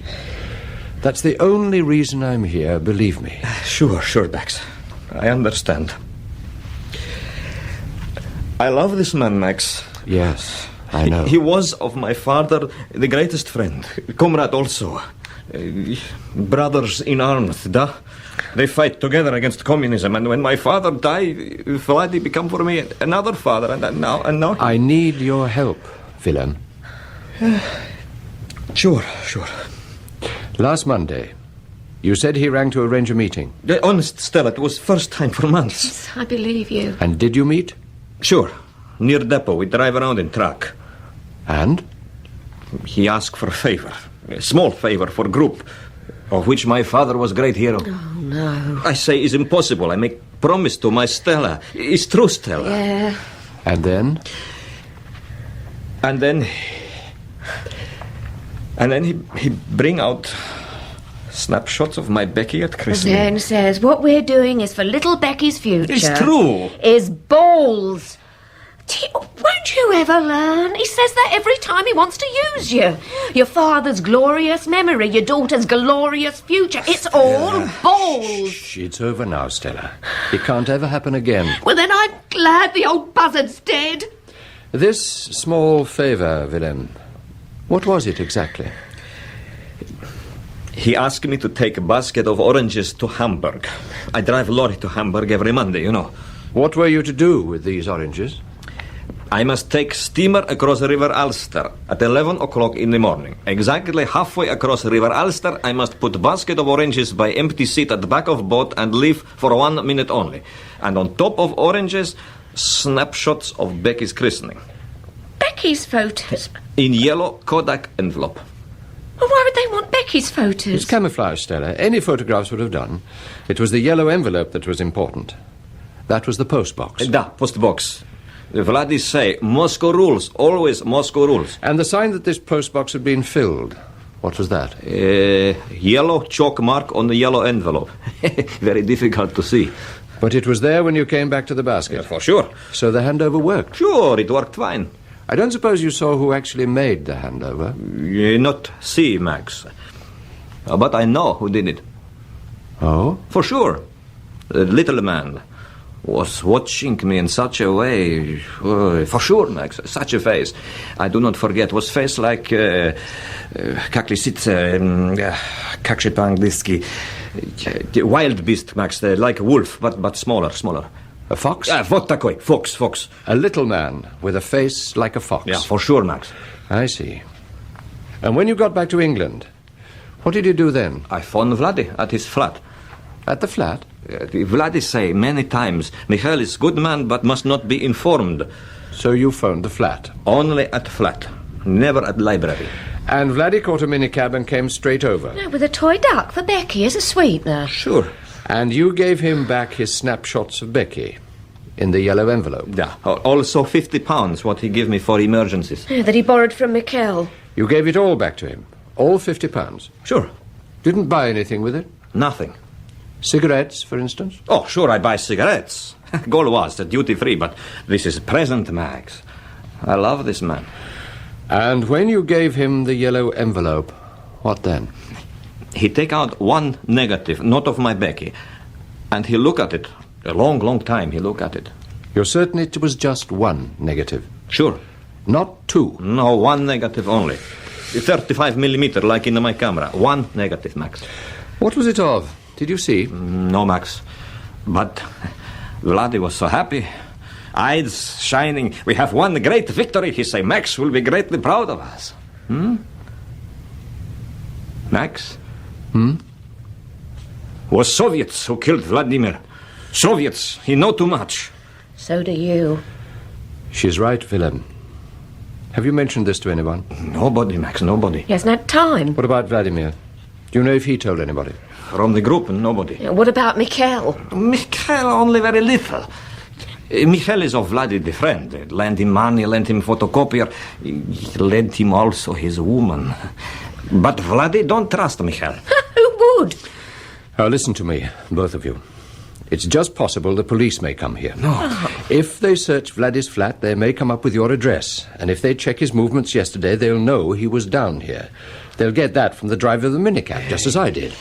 That's the only reason I'm here, believe me. Sure, Max. I understand. I love this man, Max. Yes, I know. He was of my father the greatest friend. Comrade also. Brothers in arms, da? They fight together against communism, and when my father died, Vladdy became for me another father, and now... I need your help, Willem. Sure. Last Monday, you said he rang to arrange a meeting. Honest, Stella, it was first time for months. Yes, I believe you. And did you meet? Sure. Near depot, we drive around in truck. And? He asked for a favor. A small favor for group, of which my father was great hero. Oh, no. I say it's impossible. I make promise to my Stella. It's true, Stella. Yeah. And then? And then he bring out snapshots of my Becky at Christmas. And then says, what we're doing is for little Becky's future. It's true. Is balls. Won't you ever learn? He says that every time he wants to use you. Your father's glorious memory, your daughter's glorious future. It's all balls. Shh, it's over now, Stella. It can't ever happen again. Well, then I'm glad the old buzzard's dead. This small favour, Willem, what was it exactly? He asked me to take a basket of oranges to Hamburg. I drive lorry to Hamburg every Monday, you know. What were you to do with these oranges? I must take steamer across River Ulster at 11 o'clock in the morning. Exactly halfway across River Ulster, I must put basket of oranges by empty seat at the back of boat and leave for 1 minute only. And on top of oranges, snapshots of Becky's christening. Becky's photos? In yellow Kodak envelope. Well, why would they want Becky's photos? It's camouflage, Stella. Any photographs would have done. It was the yellow envelope that was important. That was the postbox. Da, postbox. Vladis say, Moscow rules, always Moscow rules. And the sign that this postbox had been filled, what was that? Yellow chalk mark on the yellow envelope. Very difficult to see. But it was there when you came back to the basket? Yeah, for sure. So the handover worked? Sure, it worked fine. I don't suppose you saw who actually made the handover? Not see, Max. But I know who did it. Oh? For sure. The little man was watching me in such a way. For sure, Max. Such a face. I do not forget. Was face like... как лисица... как же по-английски... wild beast, Max. Like a wolf, but smaller. A fox? Вот такой. Fox. A little man with a face like a fox. Yeah, for sure, Max. I see. And when you got back to England, what did you do then? I phoned Vladi at his flat. At the flat? Vladi say many times, Mikuel is good man, but must not be informed. So you phoned the flat? Only at flat, never at library. And Vladdy caught a minicab and came straight over? No, with a toy duck for Becky as a sweetener. Sure. And you gave him back his snapshots of Becky in the yellow envelope? Yeah. Also £50, what he gave me for emergencies. Oh, that he borrowed from Mikuel. You gave it all back to him? All £50? Sure. Didn't buy anything with it? Nothing. Cigarettes, for instance? Oh, sure, I buy cigarettes. Goal was duty-free, but this is present, Max. I love this man. And when you gave him the yellow envelope, what then? He take out one negative, not of my Becky, and he look at it. A long time he look at it. You're certain it was just one negative? Sure. Not two? No, one negative only. 35 millimeter, like in my camera. One negative, Max. What was it of? Did you see? No, Max. But Vladdy was so happy. Eyes shining. We have won great victory, he say. Max will be greatly proud of us. Max? Was Soviets who killed Vladimir. Soviets. He know too much. So do you. She's right, Willem. Have you mentioned this to anyone? Nobody, Max, nobody. He hasn't had time. What about Vladimir? Do you know if he told anybody? From the group, nobody. What about Mikuel? Mikuel, only very little. Mikuel is of Vladdy the friend. Lend him money, lend him photocopier. Lend him also his woman. But Vladdy don't trust Mikuel. Who would? Now listen to me, both of you. It's just possible the police may come here. No. If they search Vladdy's flat, they may come up with your address. And if they check his movements yesterday, they'll know he was down here. They'll get that from the driver of the minicab, just as I did.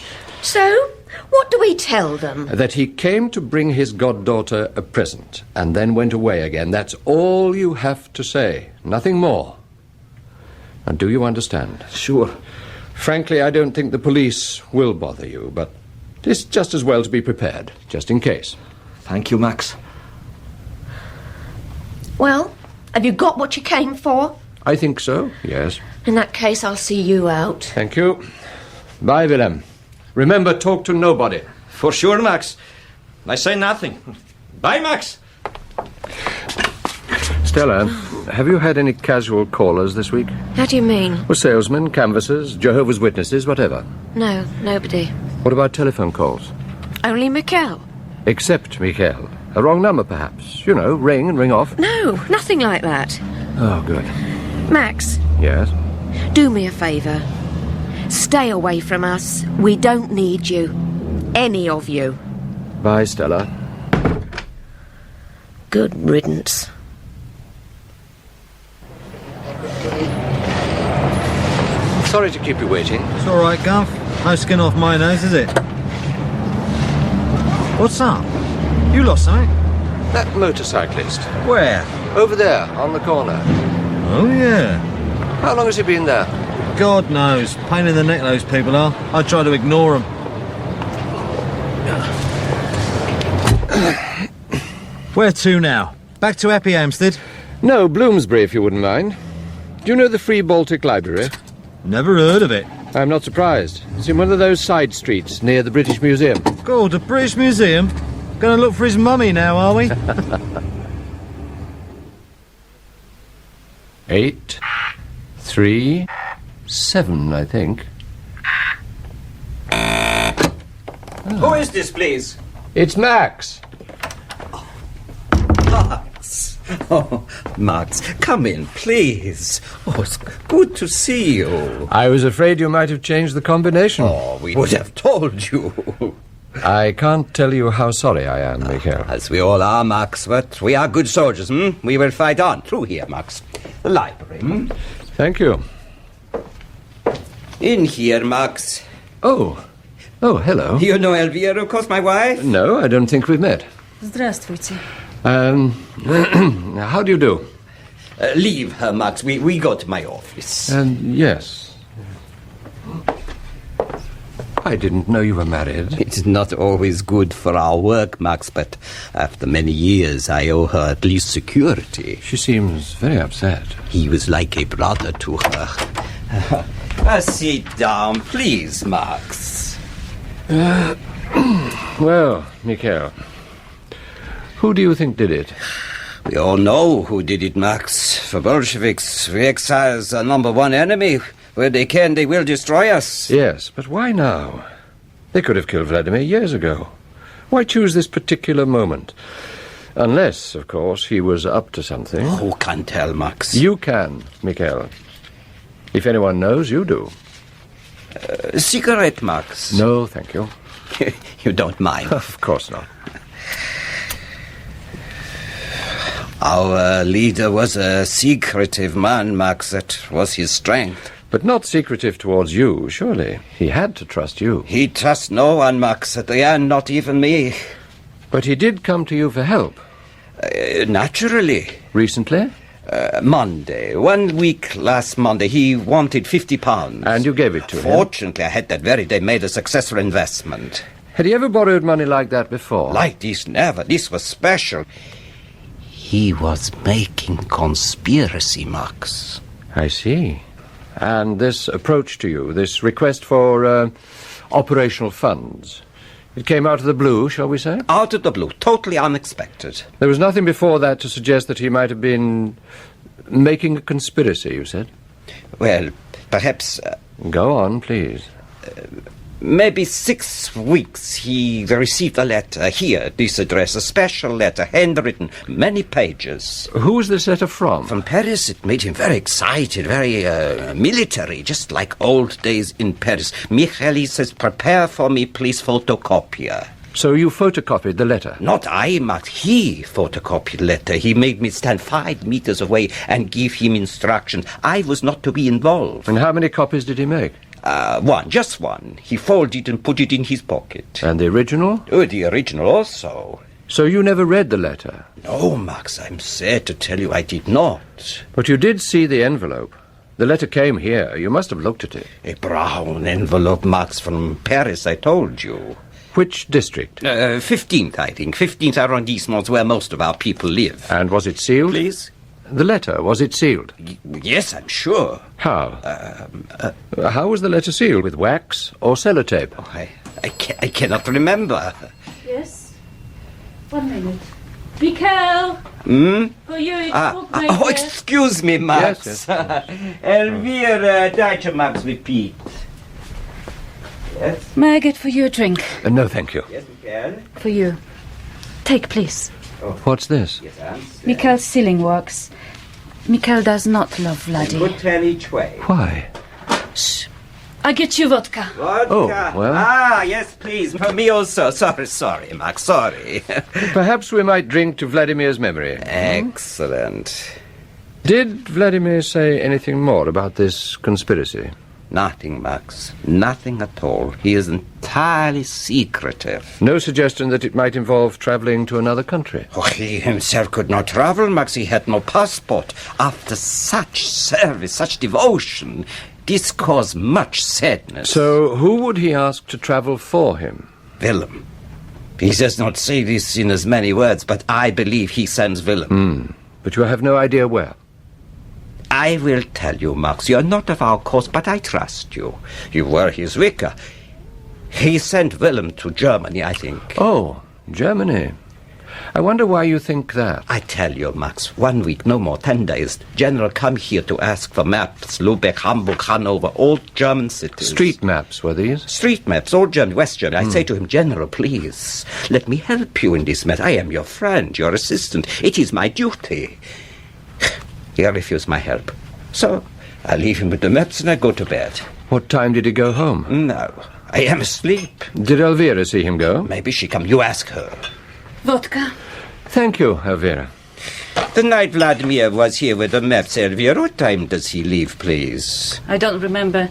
So, what do we tell them? That he came to bring his goddaughter a present, and then went away again. That's all you have to say. Nothing more. And do you understand? Sure. Frankly, I don't think the police will bother you, but it's just as well to be prepared, just in case. Thank you, Max. Well, have you got what you came for? I think so, yes. In that case, I'll see you out. Thank you. Bye, Willem. Remember, talk to nobody. For sure, Max. I say nothing. Bye, Max. Stella, have you had any casual callers this week? How do you mean? Well, salesmen, canvassers, Jehovah's Witnesses, whatever. No, nobody. What about telephone calls? Only Mikuel. Except Mikuel. A wrong number, perhaps. You know, ring and ring off. No, nothing like that. Oh, good. Max. Yes? Do me a favour. Stay away from us. We don't need you. Any of you. Bye, Stella. Good riddance. Sorry to keep you waiting. It's all right, Guff. No skin off my nose, is it? What's up? You lost something? That motorcyclist. Where? Over there, on the corner. Oh, yeah. How long has he been there? God knows. Pain in the neck, those people are. I try to ignore them. Where to now? Back to Happy Hampstead? No, Bloomsbury, if you wouldn't mind. Do you know the Free Baltic Library? Never heard of it. I'm not surprised. It's in one of those side streets near the British Museum. God, the British Museum? Gonna look for his mummy now, are we? 8, 3, 7, I think. Who is this, please? It's Max. Max. Oh, Max, come in, please. Oh, it's good to see you. I was afraid you might have changed the combination. Oh, we would have told you. I can't tell you how sorry I am, Mikuel. As we all are, Max, but we are good soldiers, We will fight on. Through here, Max. The library, Thank you. In here, Max. Oh, hello. You know Elvira, of course, my wife? No, I don't think we've met. Здравствуйте. How do you do? Leave her, Max. We go to my office. Yes. I didn't know you were married. It's not always good for our work, Max, but after many years, I owe her at least security. She seems very upset. He was like a brother to her. Sit down, please, Max. Well, Mikuel, who do you think did it? We all know who did it, Max. The Bolsheviks, the exiles, are number one enemy. Where they can, they will destroy us. Yes, but why now? They could have killed Vladimir years ago. Why choose this particular moment? Unless, of course, he was up to something. Who can tell, Max? You can, Mikuel. If anyone knows, you do. Cigarette, Max? No, thank you. You don't mind? Of course not. Our leader was a secretive man, Max. That was his strength. But not secretive towards you, surely. He had to trust you. He trusts no one, Max, at the end, not even me. But he did come to you for help. Naturally. Recently? Monday. 1 week last Monday. He wanted £50. And you gave it to him? Fortunately, I had that very day made a successful investment. Had he ever borrowed money like that before? Like this, never. This was special. He was making conspiracy, Max. I see. And this approach to you, this request for operational funds, it came out of the blue, shall we say? Out of the blue, totally unexpected. There was nothing before that to suggest that he might have been making a conspiracy, you said? Well, perhaps... Go on, please. Maybe 6 weeks he received a letter here at this address, a special letter, handwritten, many pages. Who was this letter from? From Paris. It made him very excited, very military, just like old days in Paris. Michael, he says, prepare for me, please, photocopier. So you photocopied the letter? Not I, Max. He photocopied the letter. He made me stand 5 meters away and give him instructions. I was not to be involved. And how many copies did he make? One, just one. He folded and put it in his pocket. And the original? Oh, the original also. So you never read the letter? No, Max, I'm sad to tell you I did not. But you did see the envelope. The letter came here. You must have looked at it. A brown envelope, Max, from Paris, I told you. Which district? 15th, I think. 15th arrondissement, where most of our people live. And was it sealed? Please? The letter, was it sealed? Yes, I'm sure. How? How was the letter sealed? With wax or sellotape? Oh, I cannot remember. Yes? 1 minute. Mikuel! For you, it's bookmaker. Oh, excuse me, Max. Yes. Elvira, Deutsche Max, repeat. Yes? May I get for you a drink? No, thank you. Yes, Miguel? For you. Take, please. Oh. What's this? Yes, Mikuel's sealing works. Mikuel does not love Vladimir. Good 10 each way. Why? Shh. I get you vodka. Vodka? Oh, well. Ah, yes, please. For me also. Sorry, Max, sorry. Perhaps we might drink to Vladimir's memory. Excellent. Did Vladimir say anything more about this conspiracy? Nothing, Max. Nothing at all. He is entirely secretive. No suggestion that it might involve travelling to another country? Oh, he himself could not travel, Max. He had no passport. After such service, such devotion, this caused much sadness. So who would he ask to travel for him? Willem. He does not say this in as many words, but I believe he sends Willem. But you have no idea where? I will tell you, Max. You are not of our cause, but I trust you. You were his vicar. He sent Willem to Germany, I think. Oh, Germany. I wonder why you think that. I tell you, Max, 1 week, no more, 10 days. General come here to ask for maps. Lubeck, Hamburg, Hanover, all German cities. Street maps, were these? Street maps, all German, West Germany. I say to him, General, please, let me help you in this matter. I am your friend, your assistant. It is my duty. He refused my help. So I leave him with the maps and I go to bed. What time did he go home? No, I am asleep. Did Elvira see him go? Maybe she come. You ask her. Vodka? Thank you, Elvira. The night Vladimir was here with the maps, Elvira, what time does he leave, please? I don't remember.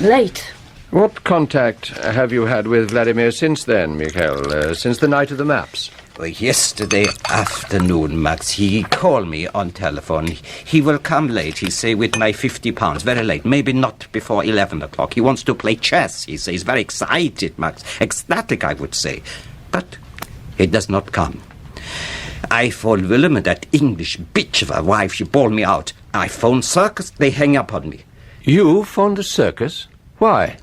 Late. What contact have you had with Vladimir since then, Mikuel? Since the night of the maps? Well, yesterday afternoon, Max, he called me on telephone. He will come late, he say, with my £50. Very late, maybe not before 11 o'clock. He wants to play chess, he says. Very excited, Max. Ecstatic, I would say. But he does not come. I phone Willem and that English bitch of a wife, she bawled me out. I phone circus, they hang up on me. You phoned the circus? Why?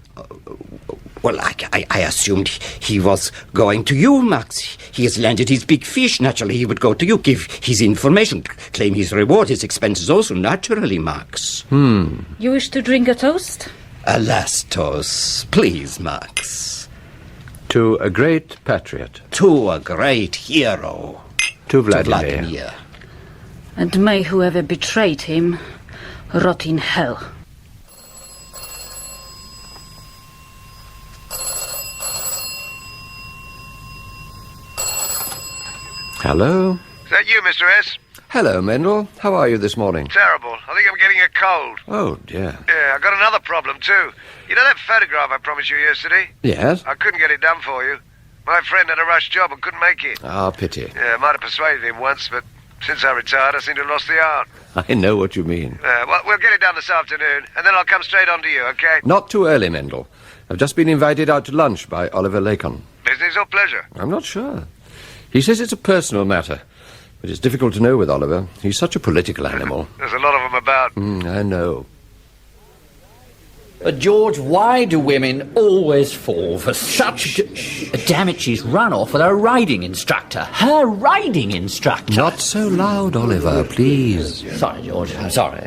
Well, I assumed he was going to you, Max. He has landed his big fish. Naturally, he would go to you, give his information, claim his reward, his expenses also, naturally, Max. You wish to drink a toast? Alas, toast. Please, Max. To a great patriot. To a great hero. To Vladimir. And may whoever betrayed him rot in hell. Hello? Is that you, Mr. S? Hello, Mendel. How are you this morning? Terrible. I think I'm getting a cold. Oh, dear. Yeah, I got another problem, too. You know that photograph I promised you yesterday? Yes? I couldn't get it done for you. My friend had a rush job and couldn't make it. Ah, pity. Yeah, I might have persuaded him once, but since I retired, I seem to have lost the art. I know what you mean. Well, we'll get it done this afternoon, and then I'll come straight on to you, okay? Not too early, Mendel. I've just been invited out to lunch by Oliver Lacon. Business or pleasure? I'm not sure. He says it's a personal matter, but it's difficult to know with Oliver. He's such a political animal. There's a lot of them about. I know. But, George, why do women always fall for such... Damn it, she's run off with her riding instructor. Her riding instructor. Not so loud, Oliver, please. Sorry, George, I'm sorry.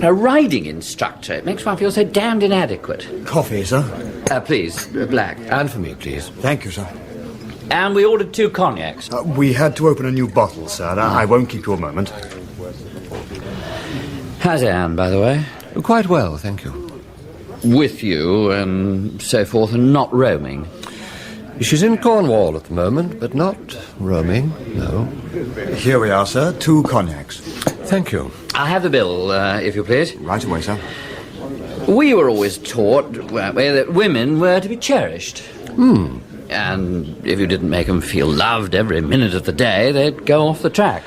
Her riding instructor. It makes one feel so damned inadequate. Coffee, sir? Please, black. And for me, please. Thank you, sir. And we ordered 2 cognacs. We had to open a new bottle, sir. I won't keep you a moment. How's Anne, by the way? Quite well, thank you. With you and so forth, and not roaming? She's in Cornwall at the moment, but not roaming, no. Here we are, sir. 2 cognacs. Thank you. I'll have the bill, if you please. Right away, sir. We were always taught, weren't we, that women were to be cherished. And if you didn't make them feel loved every minute of the day, they'd go off the track.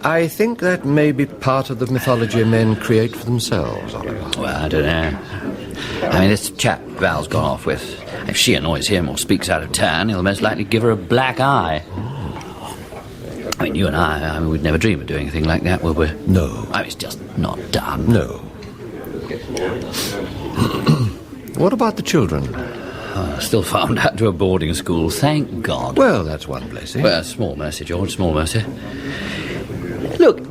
I think that may be part of the mythology men create for themselves, Oliver. Well, I don't know. I mean, this chap Val's gone off with, if she annoys him or speaks out of turn, he'll most likely give her a black eye. I mean, you and I we'd never dream of doing anything like that, will we? No. I mean, it's just not done. No. What about the children? Still found out to a boarding school, thank God. Well, that's one blessing. Well, small mercy, George, small mercy. Look,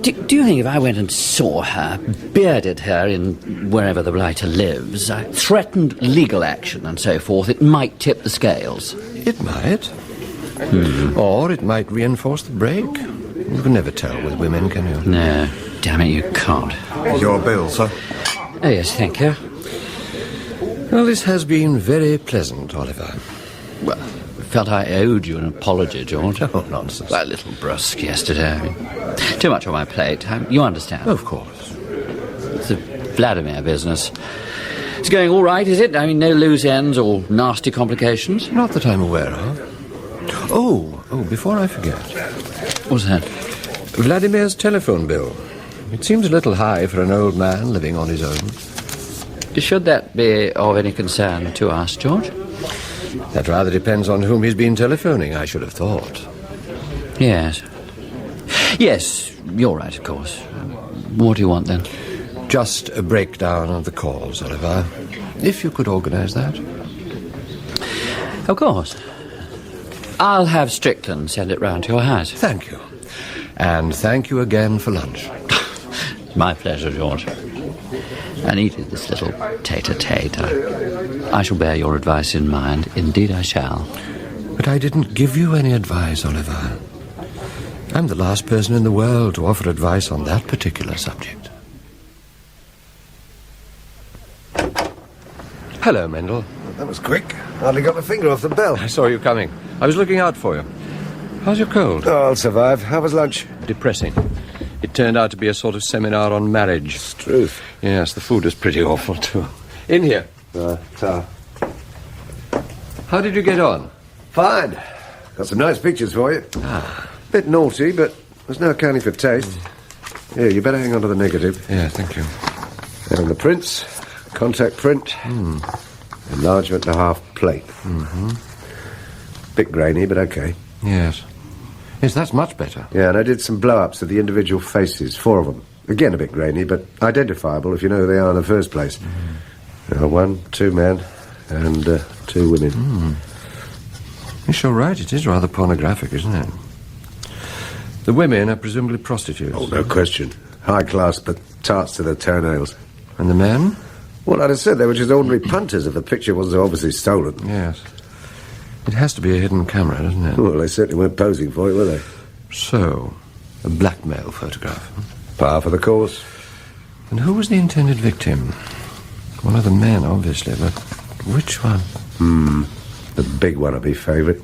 do you think if I went and saw her, bearded her in wherever the writer lives, threatened legal action and so forth, it might tip the scales? It might. Or it might reinforce the break. You can never tell with women, can you? No, damn it, you can't. Your bill, sir. Oh, yes, thank you. Well, this has been very pleasant, Oliver. Well, I felt I owed you an apology, George. Oh, nonsense. A little brusque yesterday. I mean, too much on my plate. You understand? Of course. It's the Vladimir business. It's going all right, is it? I mean, no loose ends or nasty complications? Not that I'm aware of. Oh, before I forget. What's that? Vladimir's telephone bill. It seems a little high for an old man living on his own. Should that be of any concern to us, George? That rather depends on whom he's been telephoning, I should have thought. Yes. Yes, you're right, of course. What do you want, then? Just a breakdown of the calls, Oliver. If you could organise that. Of course. I'll have Strickland send it round to your house. Thank you. And thank you again for lunch. My pleasure, George. I needed this little tete-a-tete. I shall bear your advice in mind. Indeed I shall. But I didn't give you any advice, Oliver. I'm the last person in the world to offer advice on that particular subject. Hello, Mendel. That was quick. Hardly got my finger off the bell. I saw you coming. I was looking out for you. How's your cold? Oh, I'll survive. How was lunch? Depressing. It turned out to be a sort of seminar on marriage. It's truth. Yes, the food was pretty awful, too. In here. How did you get on? Fine. Got some nice pictures for you. Bit naughty, but there's no accounting for taste. Here, you better hang on to the negative. Yeah, thank you. And the prints. Contact print. Enlargement to half plate. Bit grainy, but okay. Yes. Yes, that's much better. Yeah, and I did some blow-ups of the individual faces, 4 of them. Again, a bit grainy, but identifiable if you know who they are in the first place. 1, 2 men, and 2 women. Yes, you're right. It is rather pornographic, isn't it? The women are presumably prostitutes. Oh, no question. High class, but tarts to their toenails. And the men? Well, I'd have said they were just ordinary punters if the picture wasn't so obviously stolen. Yes. It has to be a hidden camera, doesn't it? Well, they certainly weren't posing for it, were they? So, a blackmail photograph. Par for the course. And who was the intended victim? One of the men, obviously, but which one? The big one would be favourite.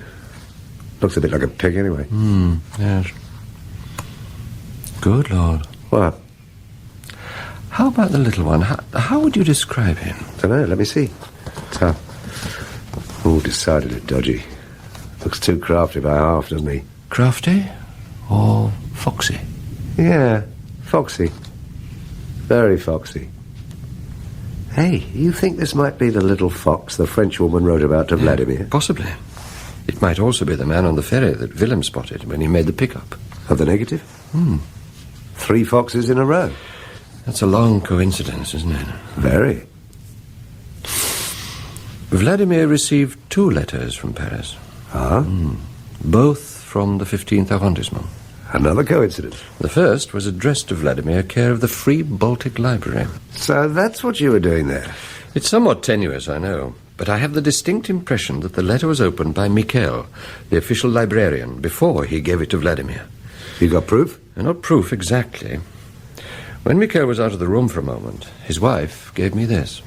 Looks a bit like a pig, anyway. Yes. Good Lord. What? How about the little one? How would you describe him? Don't know, let me see. Tough. Oh, decidedly dodgy. Looks too crafty by half, doesn't he? Crafty? Or foxy? Yeah, foxy. Very foxy. Hey, you think this might be the little fox the French woman wrote about to Vladimir? Possibly. It might also be the man on the ferry that Willem spotted when he made the pickup. Of the negative? 3 foxes in a row. That's a long coincidence, isn't it? Very. Vladimir received 2 letters from Paris. Both from the 15th arrondissement. Another coincidence. The first was addressed to Vladimir, care of the Free Baltic Library. So that's what you were doing there? It's somewhat tenuous, I know, but I have the distinct impression that the letter was opened by Mikuel, the official librarian, before he gave it to Vladimir. You got proof? Not proof exactly. When Mikuel was out of the room for a moment, his wife gave me this.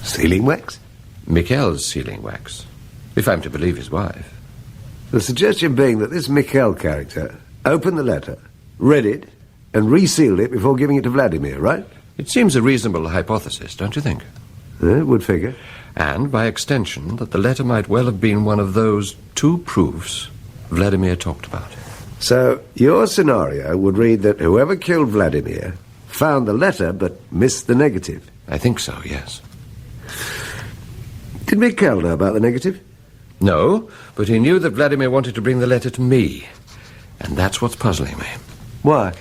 Sealing wax? Mikuel's sealing wax, if I'm to believe his wife. The suggestion being that this Mikuel character opened the letter, read it, and resealed it before giving it to Vladimir, right? It seems a reasonable hypothesis, don't you think? It would figure. And, by extension, that the letter might well have been one of those 2 proofs Vladimir talked about. So, your scenario would read that whoever killed Vladimir found the letter but missed the negative? I think so, yes. Did Mikuel know about the negative? No, but he knew that Vladimir wanted to bring the letter to me. And that's what's puzzling me. Why?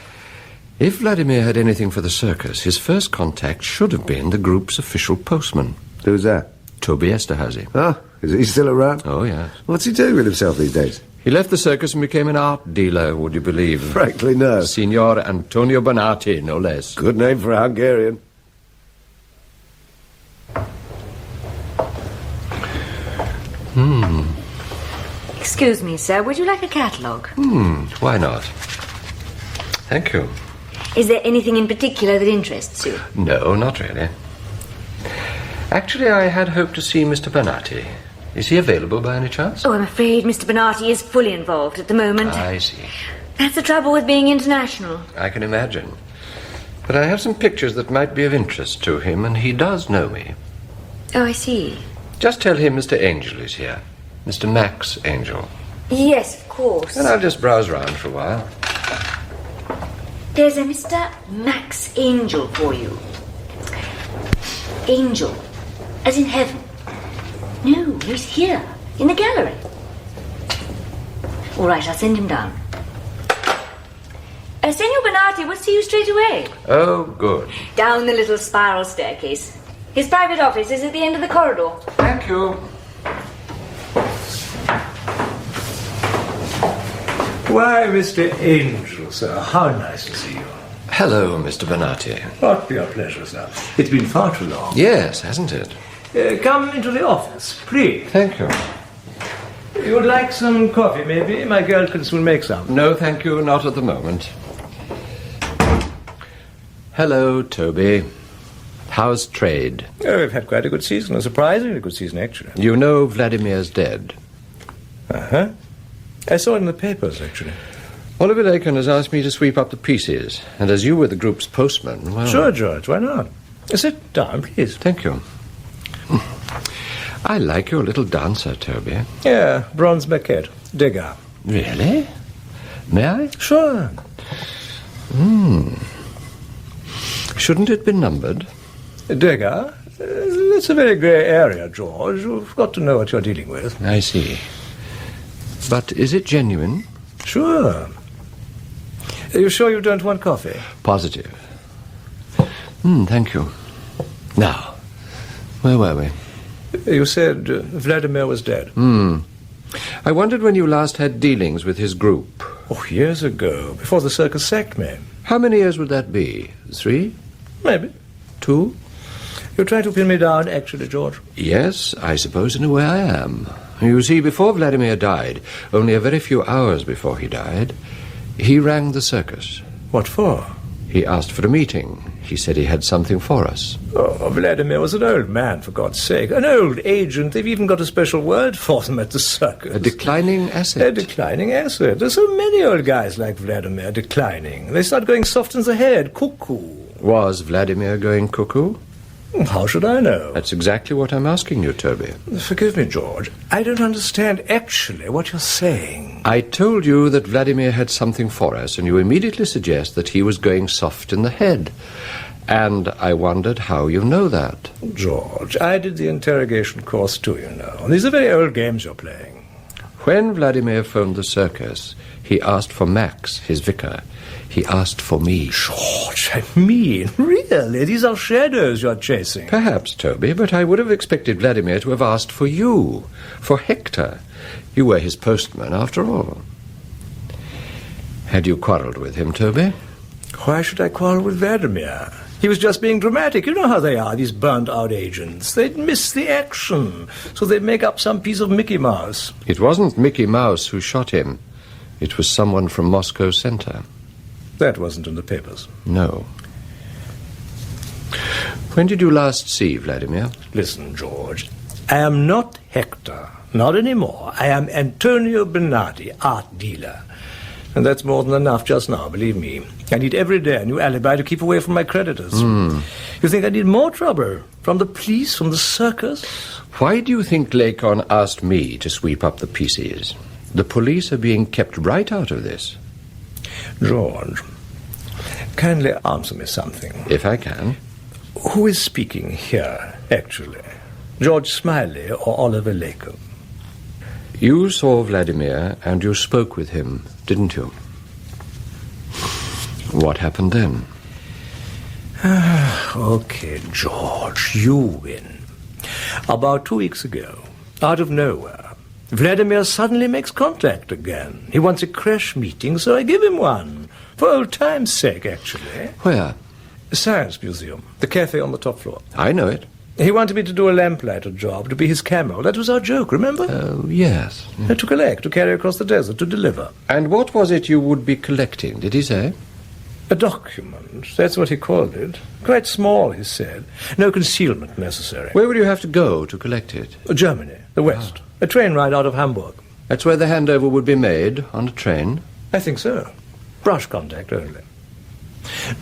If Vladimir had anything for the circus, his first contact should have been the group's official postman. Who's that? Toby Esterhase. Oh, is he still around? Oh, yes. What's he doing with himself these days? He left the circus and became an art dealer, would you believe? Frankly, no. Signor Antonio Bonatti, no less. Good name for a Hungarian. Excuse me, sir, would you like a catalogue? Why not? Thank you. Is there anything in particular that interests you? No, not really. Actually, I had hoped to see Mr. Bonatti. Is he available by any chance? Oh, I'm afraid Mr. Bonatti is fully involved at the moment. I see. That's the trouble with being international. I can imagine. But I have some pictures that might be of interest to him, and he does know me. Oh, I see. Just tell him Mr. Angel is here. Mr. Max Angel. Yes, of course. And I'll just browse round for a while. There's a Mr. Max Angel for you. Angel. As in heaven. No, he's here. In the gallery. All right, I'll send him down. Senor Bernardi will see you straight away. Oh, good. Down the little spiral staircase. His private office is at the end of the corridor. Thank you. Why, Mr. Angel, sir, how nice to see you. Hello, Mr. Bernardi. What be a pleasure, sir. It's been far too long. Yes, hasn't it? Come into the office, please. Thank you. You would like some coffee, maybe? My girl can soon make some. No, thank you, not at the moment. Hello, Toby. How's trade? Oh, we've had quite a good season, a surprisingly good season, actually. You know Vladimir's dead. Uh-huh. I saw it in the papers, actually. Oliver Lacon has asked me to sweep up the pieces, and as you were the group's postman, well... Sure, George, why not? Sit down, please. Thank you. I like your little dancer, Toby. Yeah, bronze maquette. Degas. Really? May I? Sure. Shouldn't it be numbered? Degas? That's a very grey area, George. You've got to know what you're dealing with. I see. But is it genuine? Sure. Are you sure you don't want coffee? Positive. Thank you. Now, where were we? You said Vladimir was dead. I wondered when you last had dealings with his group. Oh, years ago, before the circus sacked me. How many years would that be? 3? Maybe. 2? You're trying to pin me down, actually, George. Yes, I suppose in a way I am. You see, before Vladimir died, only a very few hours before he died, he rang the circus. What for? He asked for a meeting. He said he had something for us. Oh, Vladimir was an old man, for God's sake. An old agent. They've even got a special word for them at the circus. A declining asset. A declining asset. There's so many old guys like Vladimir declining. They start going soft in the head, cuckoo. Was Vladimir going cuckoo? How should I know? That's exactly what I'm asking you, Toby. Forgive me, George. I don't understand actually what you're saying. I told you that Vladimir had something for us, and you immediately suggest that he was going soft in the head. And I wondered how you know that. George, I did the interrogation course too, you know. These are very old games you're playing. When Vladimir phoned the circus, he asked for Max, his vicar. He asked for me. George, I mean, really? These are shadows you're chasing. Perhaps, Toby, but I would have expected Vladimir to have asked for you, for Hector. You were his postman, after all. Had you quarrelled with him, Toby? Why should I quarrel with Vladimir? He was just being dramatic. You know how they are, these burnt-out agents. They'd miss the action, so they'd make up some piece of Mickey Mouse. It wasn't Mickey Mouse who shot him. It was someone from Moscow Center. That wasn't in the papers. No. When did you last see Vladimir? Listen, George, I am not Hector. Not anymore. I am Antonio Bernardi, art dealer. And that's more than enough just now, believe me. I need every day a new alibi to keep away from my creditors. You think I need more trouble? From the police, from the circus? Why do you think Lacon asked me to sweep up the pieces? The police are being kept right out of this. George, kindly answer me something. If I can. Who is speaking here, actually? George Smiley or Oliver Lacon? You saw Vladimir and you spoke with him, didn't you? What happened then? Okay, George, you win. About 2 weeks ago, out of nowhere, Vladimir suddenly makes contact again. He wants a crash meeting, so I give him one. For old time's sake, actually. Where? The Science Museum, the cafe on the top floor. I know it. He wanted me to do a lamplighter job, to be his camel. That was our joke, remember? Oh, yes. To collect, to carry across the desert, to deliver. And what was it you would be collecting, did he say? A document, that's what he called it. Quite small, he said. No concealment necessary. Where would you have to go to collect it? Germany, the West. A train ride out of Hamburg. That's where the handover would be made, on a train? I think so. Brush contact only.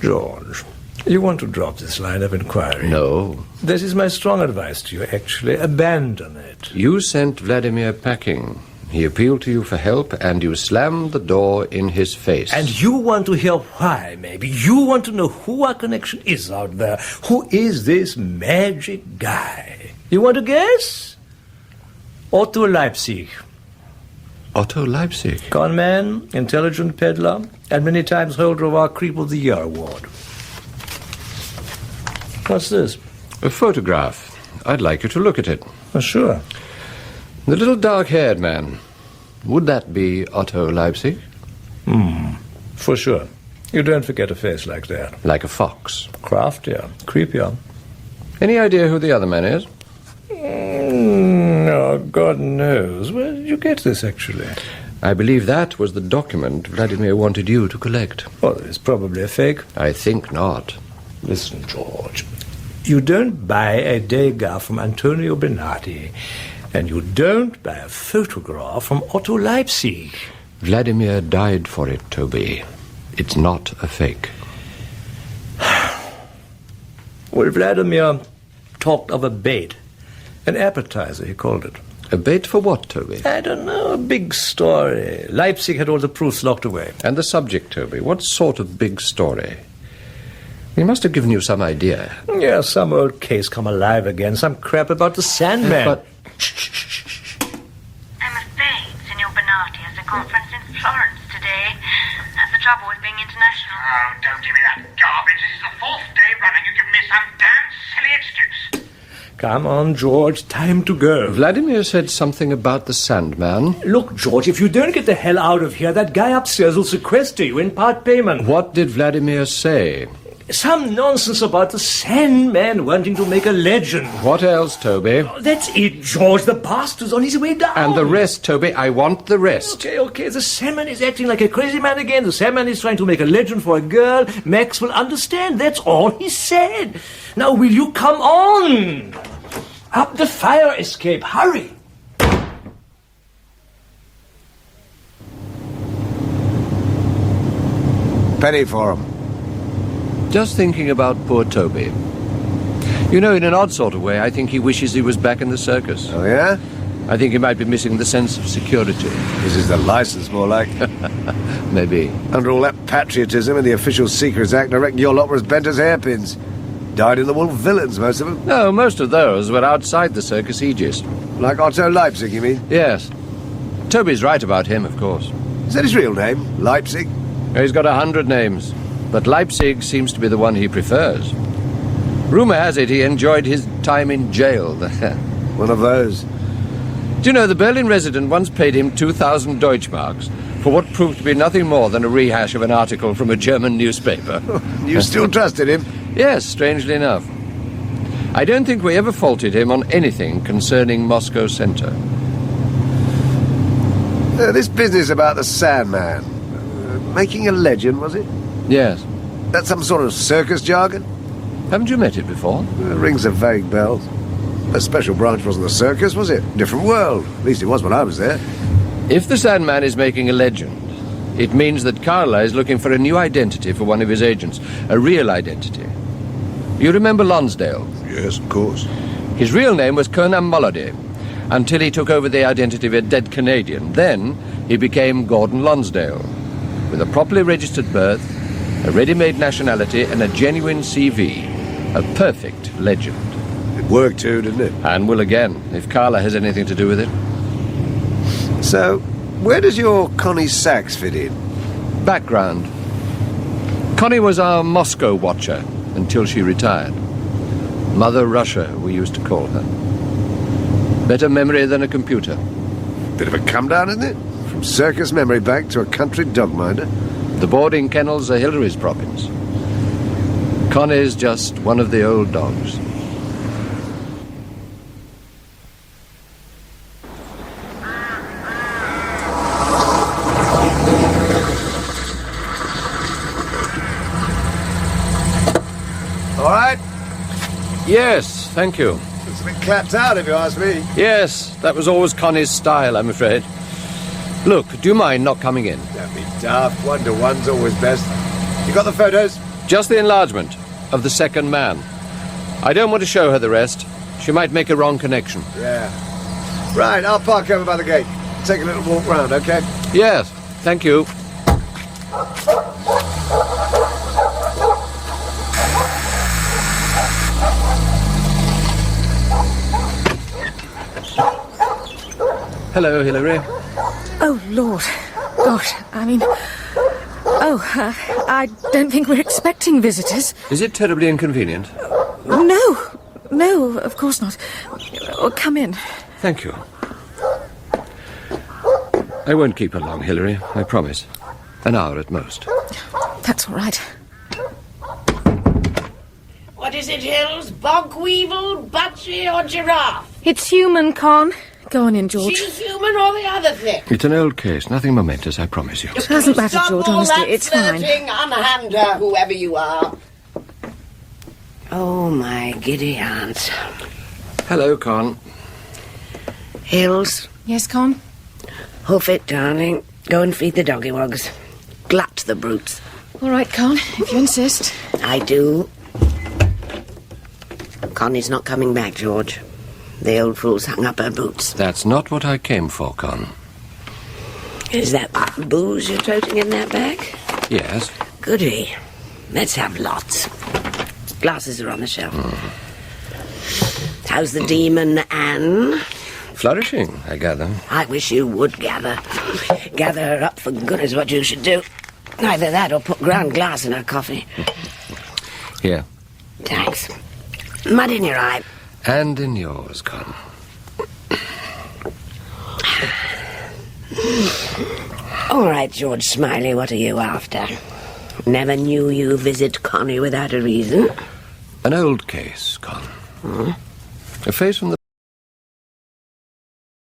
George, you want to drop this line of inquiry? No. This is my strong advice to you, actually. Abandon it. You sent Vladimir packing. He appealed to you for help, and you slammed the door in his face. And you want to hear why, maybe. You want to know who our connection is out there. Who is this magic guy? You want to guess? Otto Leipzig. Otto Leipzig? Con man, intelligent peddler, and many times holder of our Creep of the Year award. What's this? A photograph. I'd like you to look at it. Oh, sure. The little dark-haired man. Would that be Otto Leipzig? For sure. You don't forget a face like that. Like a fox. Craftier, creepier. Any idea who the other man is? No, God knows. Where did you get this, actually? I believe that was the document Vladimir wanted you to collect. Well, it's probably a fake. I think not. Listen, George. You don't buy a dagger from Antonio Benatti, and you don't buy a photograph from Otto Leipzig. Vladimir died for it, Toby. It's not a fake. Well, Vladimir talked of a bait. An appetizer, he called it. A bait for what, Toby? I don't know, a big story. Leipzig had all the proofs locked away. And the subject, Toby? What sort of big story? He must have given you some idea. Yeah, some old case come alive again. Some crap about the Sandman. But... I'm afraid Signor Benatti has a conference in Florence today. That's the trouble with being international. Oh, don't give me that garbage. This is the fourth day running. You give me some damn silly excuse. Come on, George. Time to go. Vladimir said something about the Sandman. Look, George, if you don't get the hell out of here, that guy upstairs will sequester you in part payment. What did Vladimir say? Some nonsense about the Sandman wanting to make a legend. What else, Toby? That's it, George. The bastard's on his way down. And the rest, Toby. I want the rest. Okay. The Sandman is acting like a crazy man again. The Sandman is trying to make a legend for a girl. Max will understand. That's all he said. Now, will you come on? Up the fire escape. Hurry. Penny for him. Just thinking about poor Toby. You know, in an odd sort of way, I think he wishes he was back in the circus. Oh, yeah? I think he might be missing the sense of security. This is the license, more like. Maybe. Under all that patriotism and the Official Secrets Act, I reckon your lot were as bent as hairpins. Dyed-in-the-wool villains, most of them. No, most of those were outside the circus aegis. Like Otto Leipzig, you mean? Yes. Toby's right about him, of course. Is that his real name? Leipzig? He's got 100 names, but Leipzig seems to be the one he prefers. Rumour has it he enjoyed his time in jail. One of those. Do you know, the Berlin resident once paid him 2,000 Deutschmarks for what proved to be nothing more than a rehash of an article from a German newspaper. You still trusted him? Yes, strangely enough. I don't think we ever faulted him on anything concerning Moscow Center. This business about the Sandman. Making a legend, was it? Yes. That's some sort of circus jargon? Haven't you met it before? It rings a vague bell. A special branch wasn't the circus, was it? Different world. At least it was when I was there. If the Sandman is making a legend, it means that Carla is looking for a new identity for one of his agents. A real identity. You remember Lonsdale? Yes, of course. His real name was Conan Mullardy, until he took over the identity of a dead Canadian. Then he became Gordon Lonsdale, with a properly registered birth, a ready-made nationality, and a genuine CV. A perfect legend. It worked too, didn't it? And will again, if Carla has anything to do with it. So, where does your Connie Sachs fit in? Background. Connie was our Moscow watcher until she retired. Mother Russia, we used to call her. Better memory than a computer. Bit of a come-down, isn't it? From circus memory bank to a country dogminder. The boarding kennels are Hillary's province. Connie's just one of the old dogs. All right? Yes, thank you. It's a bit clapped out, if you ask me. Yes, that was always Connie's style, I'm afraid. Look, do you mind not coming in? Don't be daft. One-to-one's always best. You got the photos? Just the enlargement of the second man. I don't want to show her the rest. She might make a wrong connection. Yeah. Right, I'll park over by the gate. take a little walk round, OK? Yes, thank you. Hello, Hilary. Oh, Lord. Gosh, I mean... I don't think we're expecting visitors. Is it terribly inconvenient? No, of course not. Come in. Thank you. I won't keep her long, Hilary, I promise. An hour at most. That's all right. What is it, Hills? Bog weevil, budgie, or giraffe? It's human, Con. Go on in, George. She's human or the other thing? It's an old case, nothing momentous, I promise you. It doesn't matter, George, honestly, it's fine. Unhand her, whoever you are. Oh, my giddy aunt. Hello, Con. Hills. Yes, Con? Hoof it, darling. Go and feed the doggy-wogs. Glut the brutes. All right, Con, if you insist. I do. Connie's not coming back, George. The old fool's hung up her boots. That's not what I came for, Con. Is that booze you're toting in that bag? Yes. Goody. Let's have lots. Glasses are on the shelf. How's the demon, Anne? Flourishing, I gather. I wish you would gather. Gather her up for good is what you should do. Either that or put ground glass in her coffee. Here. Thanks. Mud in your eye. And in yours, Con. All right, George Smiley, what are you after? Never knew you visit Connie without a reason. An old case, Con. A face from the